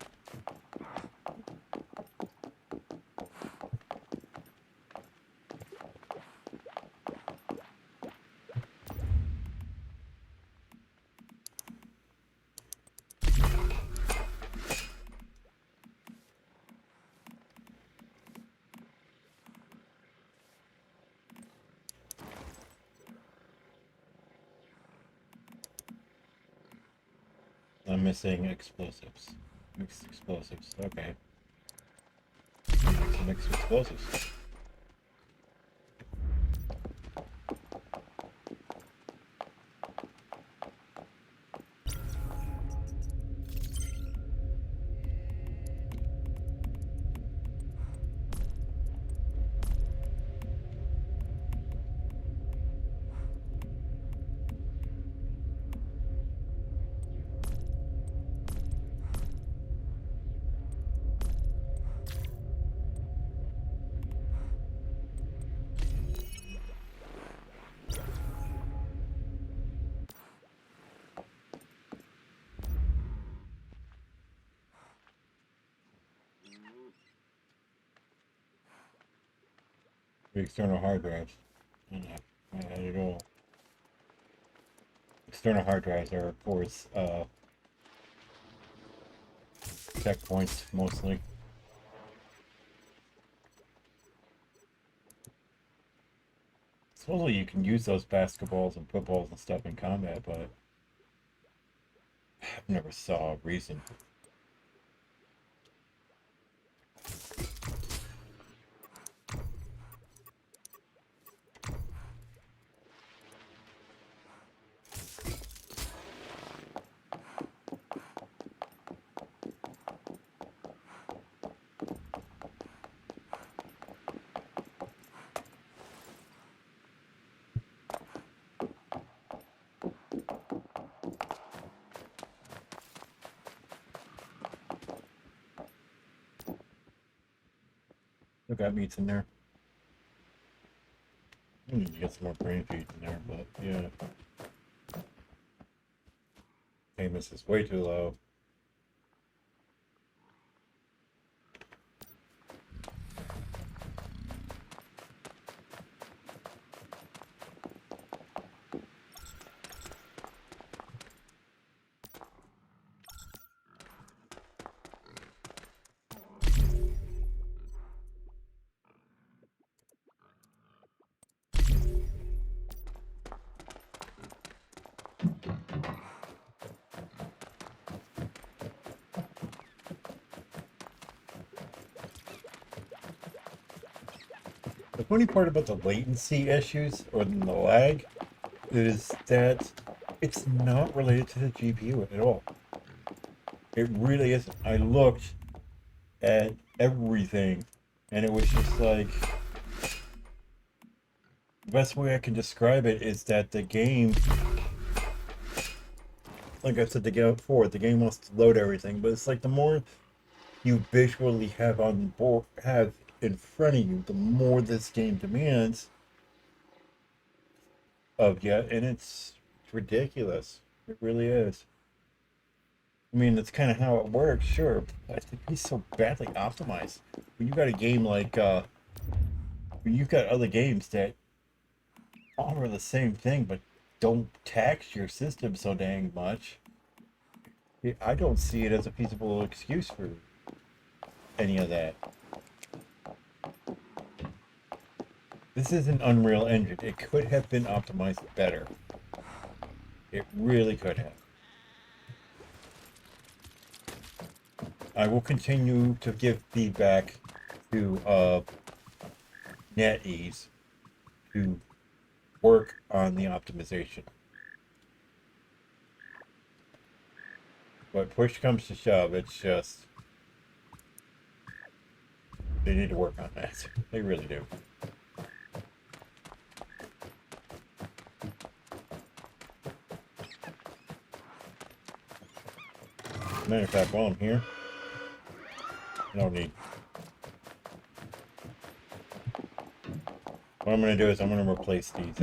I'm missing explosives. Mixed explosives. Okay. Mixed explosives. The external hard drives. Not at all. External hard drives are, of course, checkpoints mostly. Supposedly you can use those basketballs and footballs and stuff in combat, but I've never saw a reason. Still got meats in there. I need to get some more brain feed in there, but yeah. Famous is way too low. The funny part about the latency issues or the lag is that it's not related to the GPU at all. It really isn't. I looked at everything and it was just like, the best way I can describe it is that the game, like I said before, the game wants to load everything, but it's like the more you visually have on board, have in front of you, the more this game demands, of yet, and it's ridiculous. It really is. I mean, that's kind of how it works, sure. But I think he's so badly optimized. When you got a game like, when you've got other games that offer the same thing, but don't tax your system so dang much, I don't see it as a feasible excuse for any of that. This is an Unreal Engine. It could have been optimized better. It really could have. I will continue to give feedback to NetEase to work on the optimization. But push comes to shove, it's just they need to work on that. They really do. Matter of fact, while I'm here, I don't need. What I'm going to do is I'm going to replace these,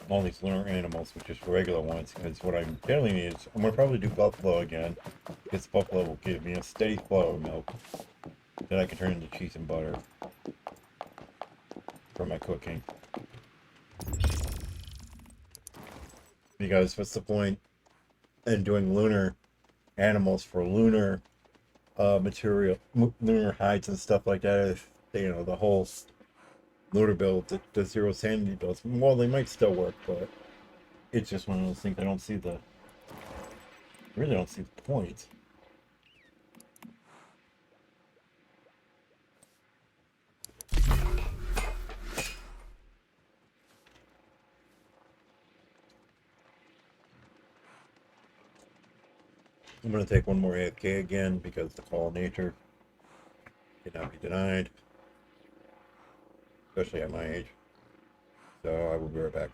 all these lunar animals with just regular ones, because what I generally need is, I'm going to probably do buffalo again, because buffalo will give me a steady flow of milk that I can turn into cheese and butter for my cooking. Because what's the point in doing lunar animals for lunar material, lunar hides and stuff like that, if, you know, the whole lunar build, the zero sanity builds, well, they might still work, but it's just one of those things I don't see the, really don't see the point. I'm going to take one more AFK again because the call of nature cannot be denied, especially at my age. So I will be right back.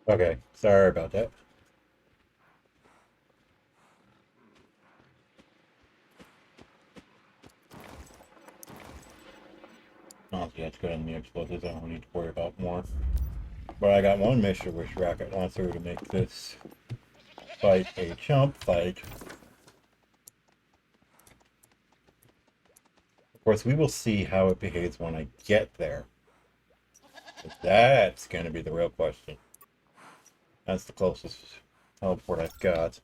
Okay, sorry about that. Honestly, that's good on the explosives. I don't need to worry about more. But I got one Mr. Wish Rocket Launcher to make this fight a chump fight. Of course, we will see how it behaves when I get there. That's going to be the real question. That's the closest teleport I've got.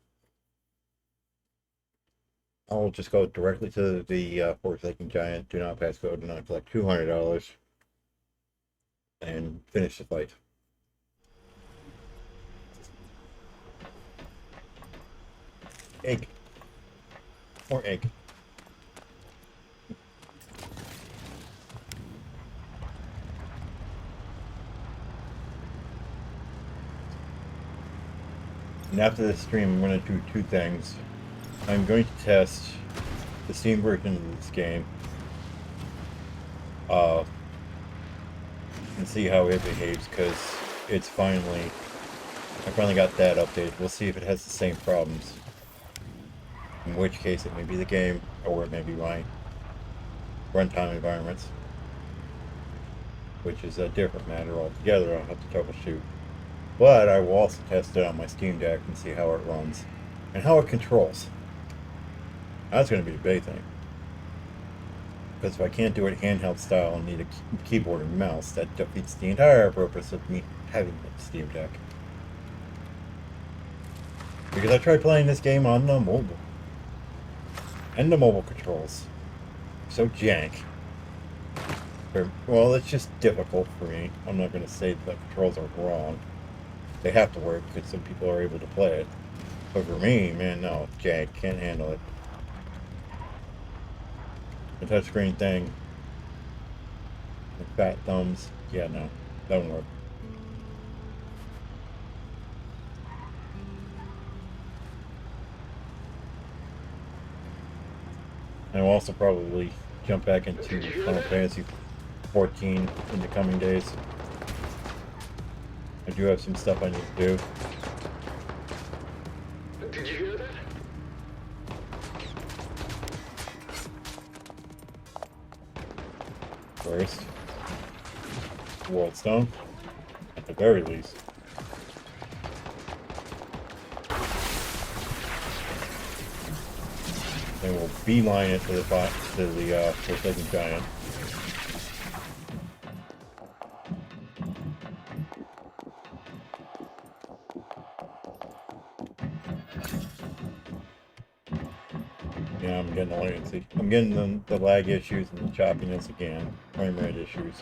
I'll just go directly to the Forsaken Giant. Do not pass go. Do not collect $200. And finish the fight. Egg. More egg. And after this stream, I'm going to do two things. I'm going to test the Steam version of this game. And see how it behaves, because I finally got that updated. We'll see if it has the same problems. In which case, it may be the game, or it may be my runtime environments. Which is a different matter altogether. I'll have to troubleshoot. But I will also test it on my Steam Deck and see how it runs. And how it controls. That's going to be a big thing. Because if I can't do it handheld style and need a keyboard and mouse, that defeats the entire purpose of me having a Steam Deck. Because I tried playing this game on the mobile. And the mobile controls. So jank. Well, it's just difficult for me. I'm not going to say the controls are wrong. They have to work because some people are able to play it. But for me, man, no. Jank. Can't handle it. The touchscreen thing. The fat thumbs. Yeah, no. Doesn't work. And I'll also probably jump back into Final Fantasy 14 in the coming days. I do have some stuff I need to do. Did you hear that? First, World Stone, at the very least. Then we'll beeline it to the Forsaken Giant. Yeah, I'm getting the latency. I'm getting the lag issues and the choppiness again. Frame rate issues.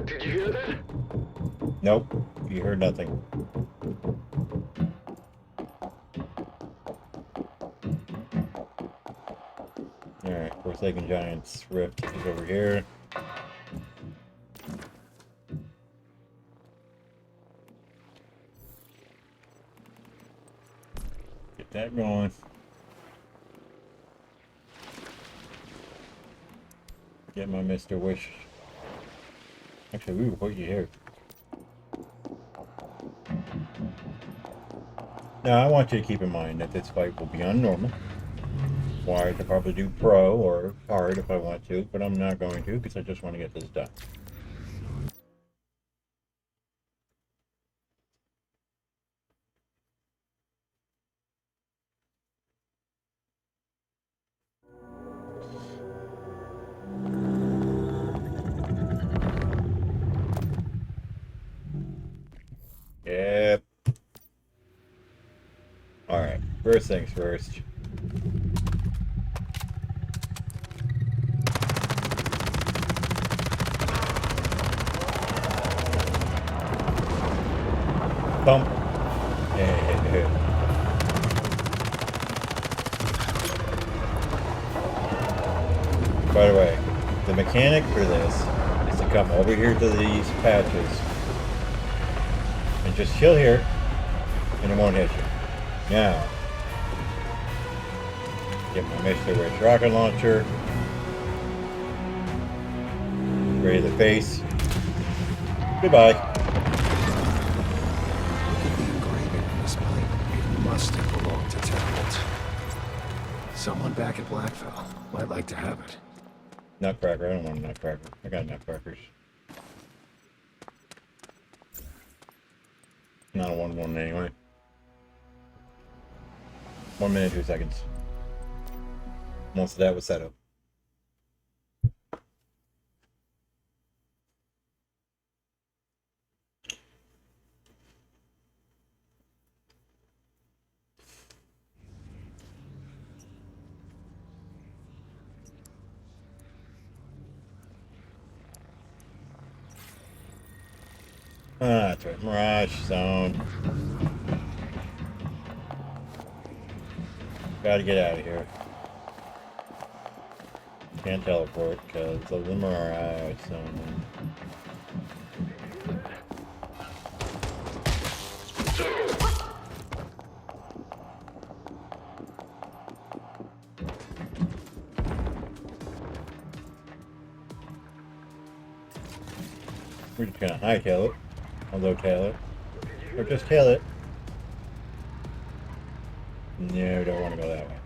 Did you hear that? Nope, you heard nothing. Alright, Forsaken Giant's Rift is over here. Get that going. Get my Mr. Wish. Actually, we will put you here. Now, I want you to keep in mind that this fight will be on normal. Or I could probably do pro or hard if I want to, but I'm not going to because I just want to get this done. Yep. Alright, first things first. Bump. By the way, the mechanic for this is to come over here to these patches and just chill here and it won't hit you. Now, get my Mr. Wish rocket launcher. Ready to face. Goodbye. Look at the engraving on this pipe. It must have belonged to Talbot. Someone back at Blackfell might like to have it. Nutcracker. I don't want a nutcracker. I got nutcrackers. Not a 1-1 anyway. 1 minute, 2 seconds. Most of that was set up. Ah, that's right. Mirage Zone. Gotta get out of here. Can't teleport because of the Mirage Zone. We're just gonna hightail it. Although tail it. Or just tail it. No, we don't want to go that way.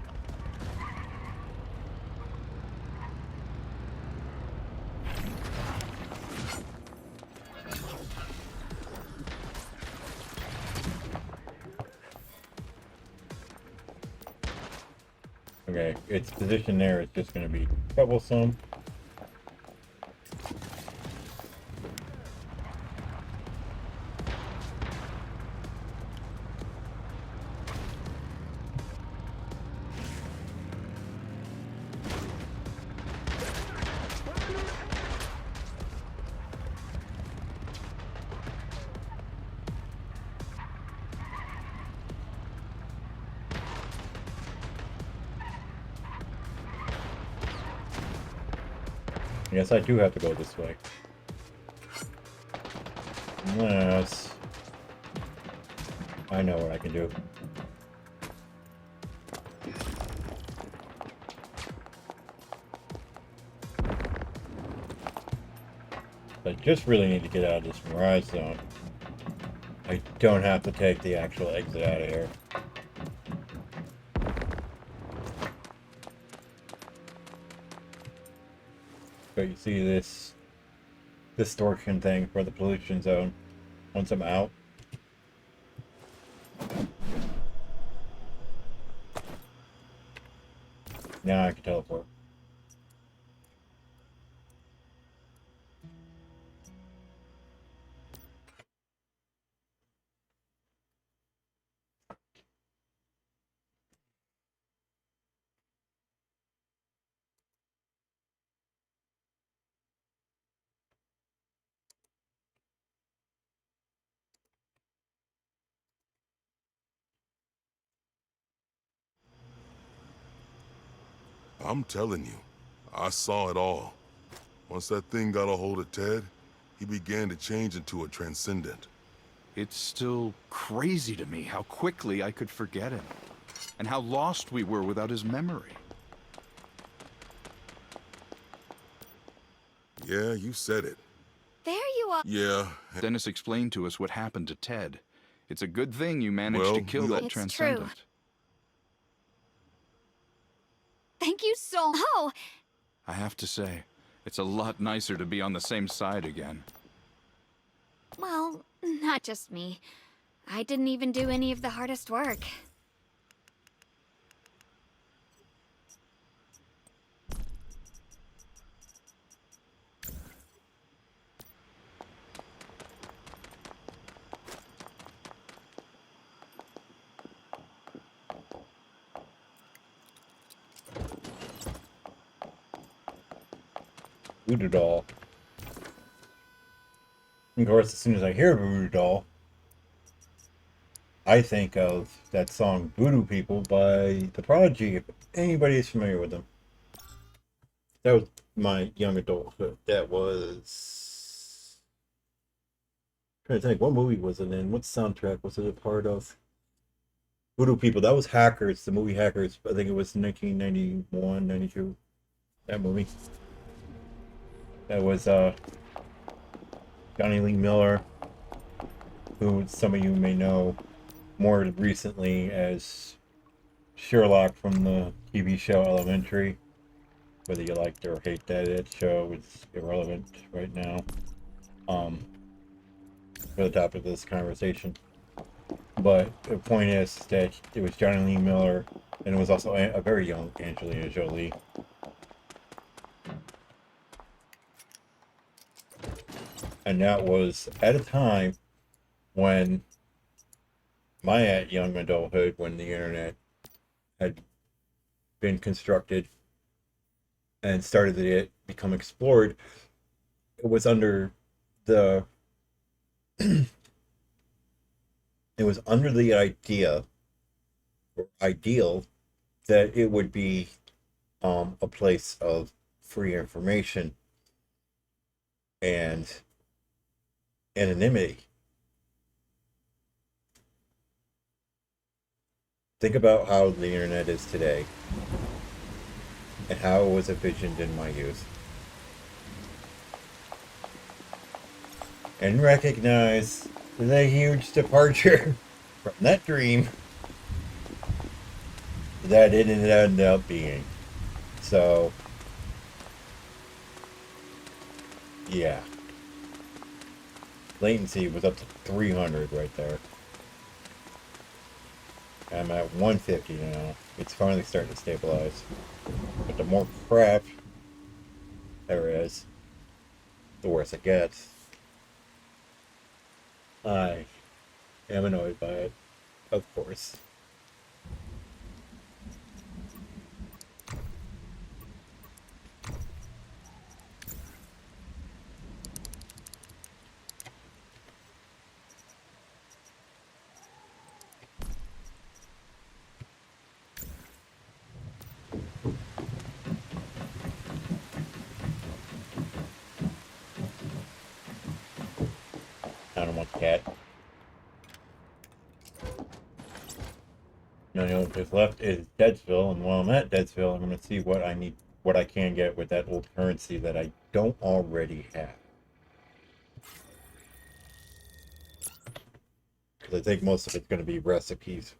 Okay, its position there is just going to be troublesome. Yes, I do have to go this way. Unless I know what I can do. I just really need to get out of this Mirage Zone. I don't have to take the actual exit out of here. But you see this distortion thing for the pollution zone once I'm out. Now I can teleport. I'm telling you, I saw it all. Once that thing got a hold of Ted, he began to change into a transcendent. It's still crazy to me how quickly I could forget him, and how lost we were without his memory. Yeah, you said it. There you are. Yeah. Dennis explained to us what happened to Ted. It's a good thing you managed to kill that It's transcendent. true. Thank you so much. Oh, I have to say, it's a lot nicer to be on the same side again. well, not just me. I didn't even do any of the hardest work. Voodoo Doll. Of course, as soon as I hear Voodoo Doll, I think of that song Voodoo People by The Prodigy, if anybody is familiar with them. That was my young adulthood. That was... I'm trying to think, what movie was it in? What soundtrack was it a part of? Voodoo People. That was Hackers, the movie Hackers. I think it was 1991, 92. That movie. That was Johnny Lee Miller, who some of you may know more recently as Sherlock from the TV show Elementary. Whether you liked or hate that show is irrelevant right now. For the topic of this conversation. But the point is that it was Johnny Lee Miller, and it was also a very young Angelina Jolie. And that was at a time when my young adulthood, when the internet had been constructed and started to become explored, it was under the it was under the idea or ideal that it would be a place of free information and anonymity. Think about how the internet is today and how it was envisioned in my youth. And recognize the huge departure from that dream that it ended up being. So, yeah. Latency was up to 300 right there. I'm at 150 now. It's finally starting to stabilize. But the more crap there is, the worse it gets. I am annoyed by it, of course. I don't want the cat. Now the only place left is Deadsville, and while I'm at Deadsville, I'm going to see what I can get with that old currency that I don't already have. Because I think most of it's going to be recipes.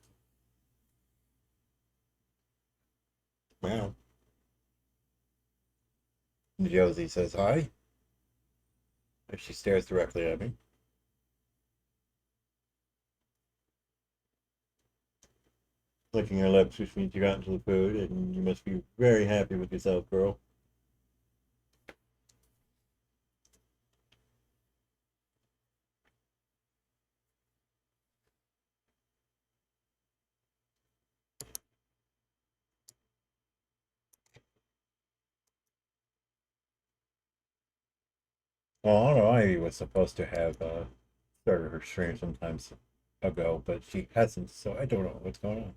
Wow. Josie says hi. If she stares directly at me. Licking her lips, which means you got into the food, and you must be very happy with yourself, girl. Well, I know Ivy was supposed to have started her stream sometimes ago, but she hasn't, so I don't know what's going on.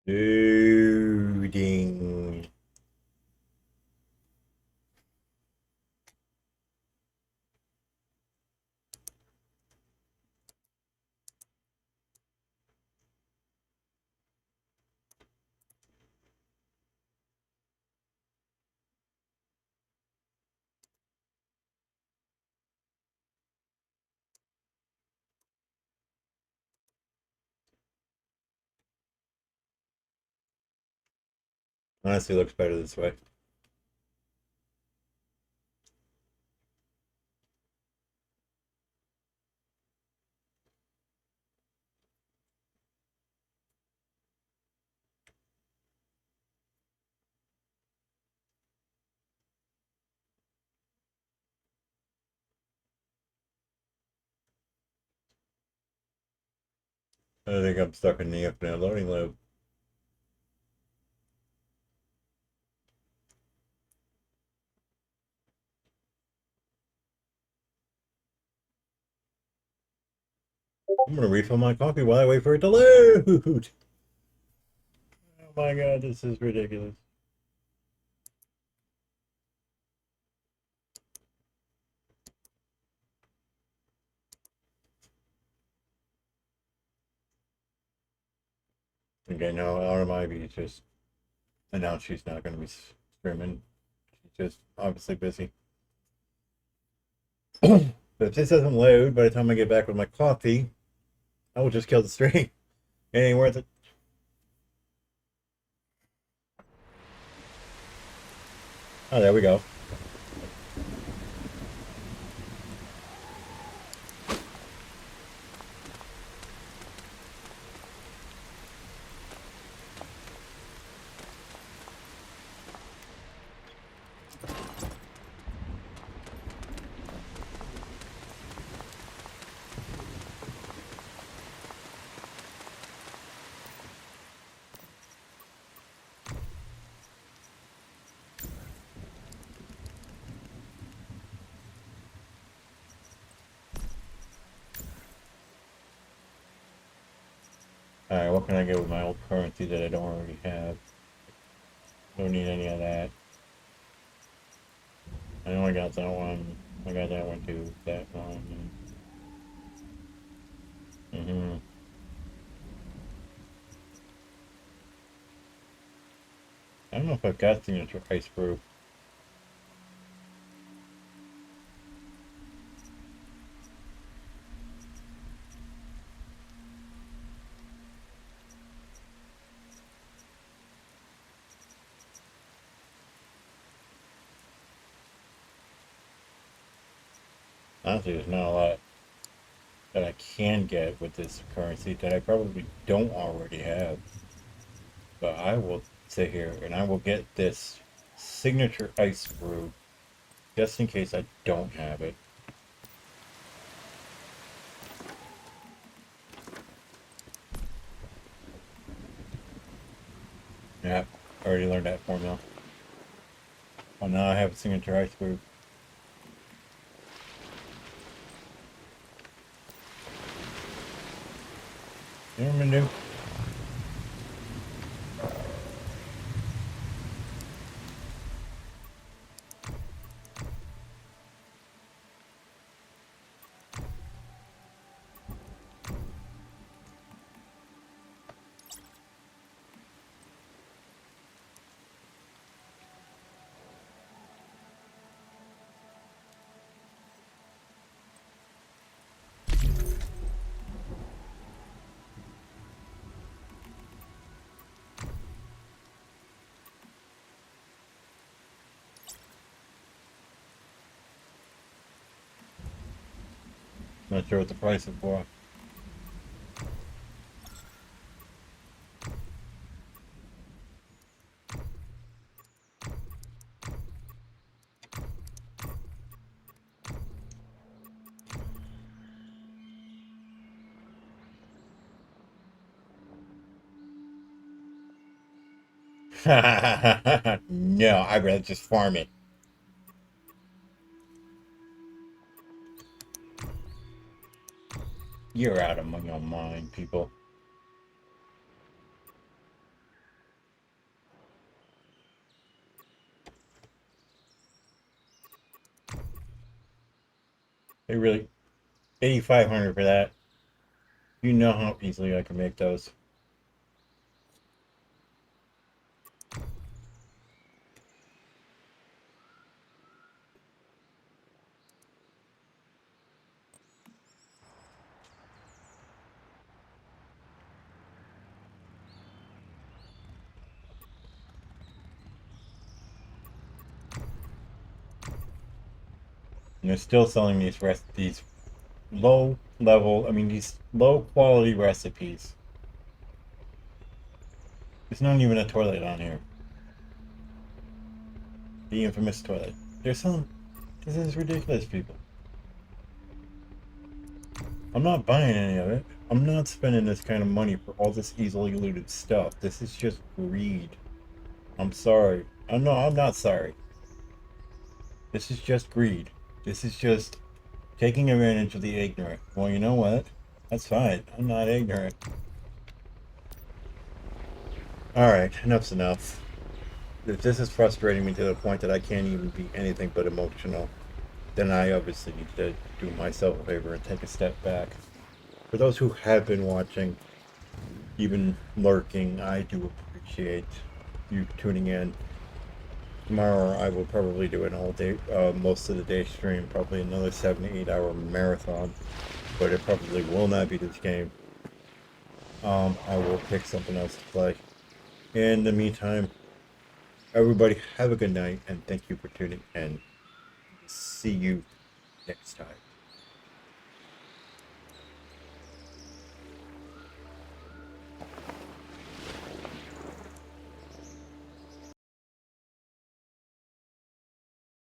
Loading. Honestly, it looks better this way. I think I'm stuck in the infinite loading loop. I'm gonna refill my coffee while I wait for it to load. Oh my god, this is ridiculous. Okay, now Autumn Ivy just announced she's not gonna be streaming. She's just obviously busy. But if this doesn't load by the time I get back with my coffee, I will just kill the stream. It ain't worth it. Oh, there we go. Alright, what can I get with my old currency that I don't already have? Don't need any of that. I know I got that one. I got that one too. That one. I don't know if I've got signature ice brew. Honestly, there's not a lot that I can get with this currency that I probably don't already have. But I will sit here and I will get this signature ice brew just in case I don't have it. Yep, already learned that formula. Well, now I have a signature ice brew. You know what I'm gonna do? Not sure what the price is for. No, I'd rather just farm it. You're out of your mind, people. They really 8,500 for that. You know how easily I can make those. And they're still selling these low level, I mean these low quality recipes. There's not even a toilet on here. The infamous toilet. They're selling. This is ridiculous, people. I'm not buying any of it. I'm not spending this kind of money for all this easily looted stuff. This is just greed. I'm sorry. I'm not sorry. This is just greed. This is just taking advantage of the ignorant. Well, you know what? That's fine. I'm not ignorant. Alright, enough's enough. If this is frustrating me to the point that I can't even be anything but emotional, then I obviously need to do myself a favor and take a step back. For those who have been watching, even lurking, I do appreciate you tuning in. Tomorrow I will probably do an all day, most of the day stream, probably another 7 to 8 hour marathon, but it probably will not be this game. I will pick something else to play. In the meantime, everybody have a good night and thank you for tuning in. See you next time.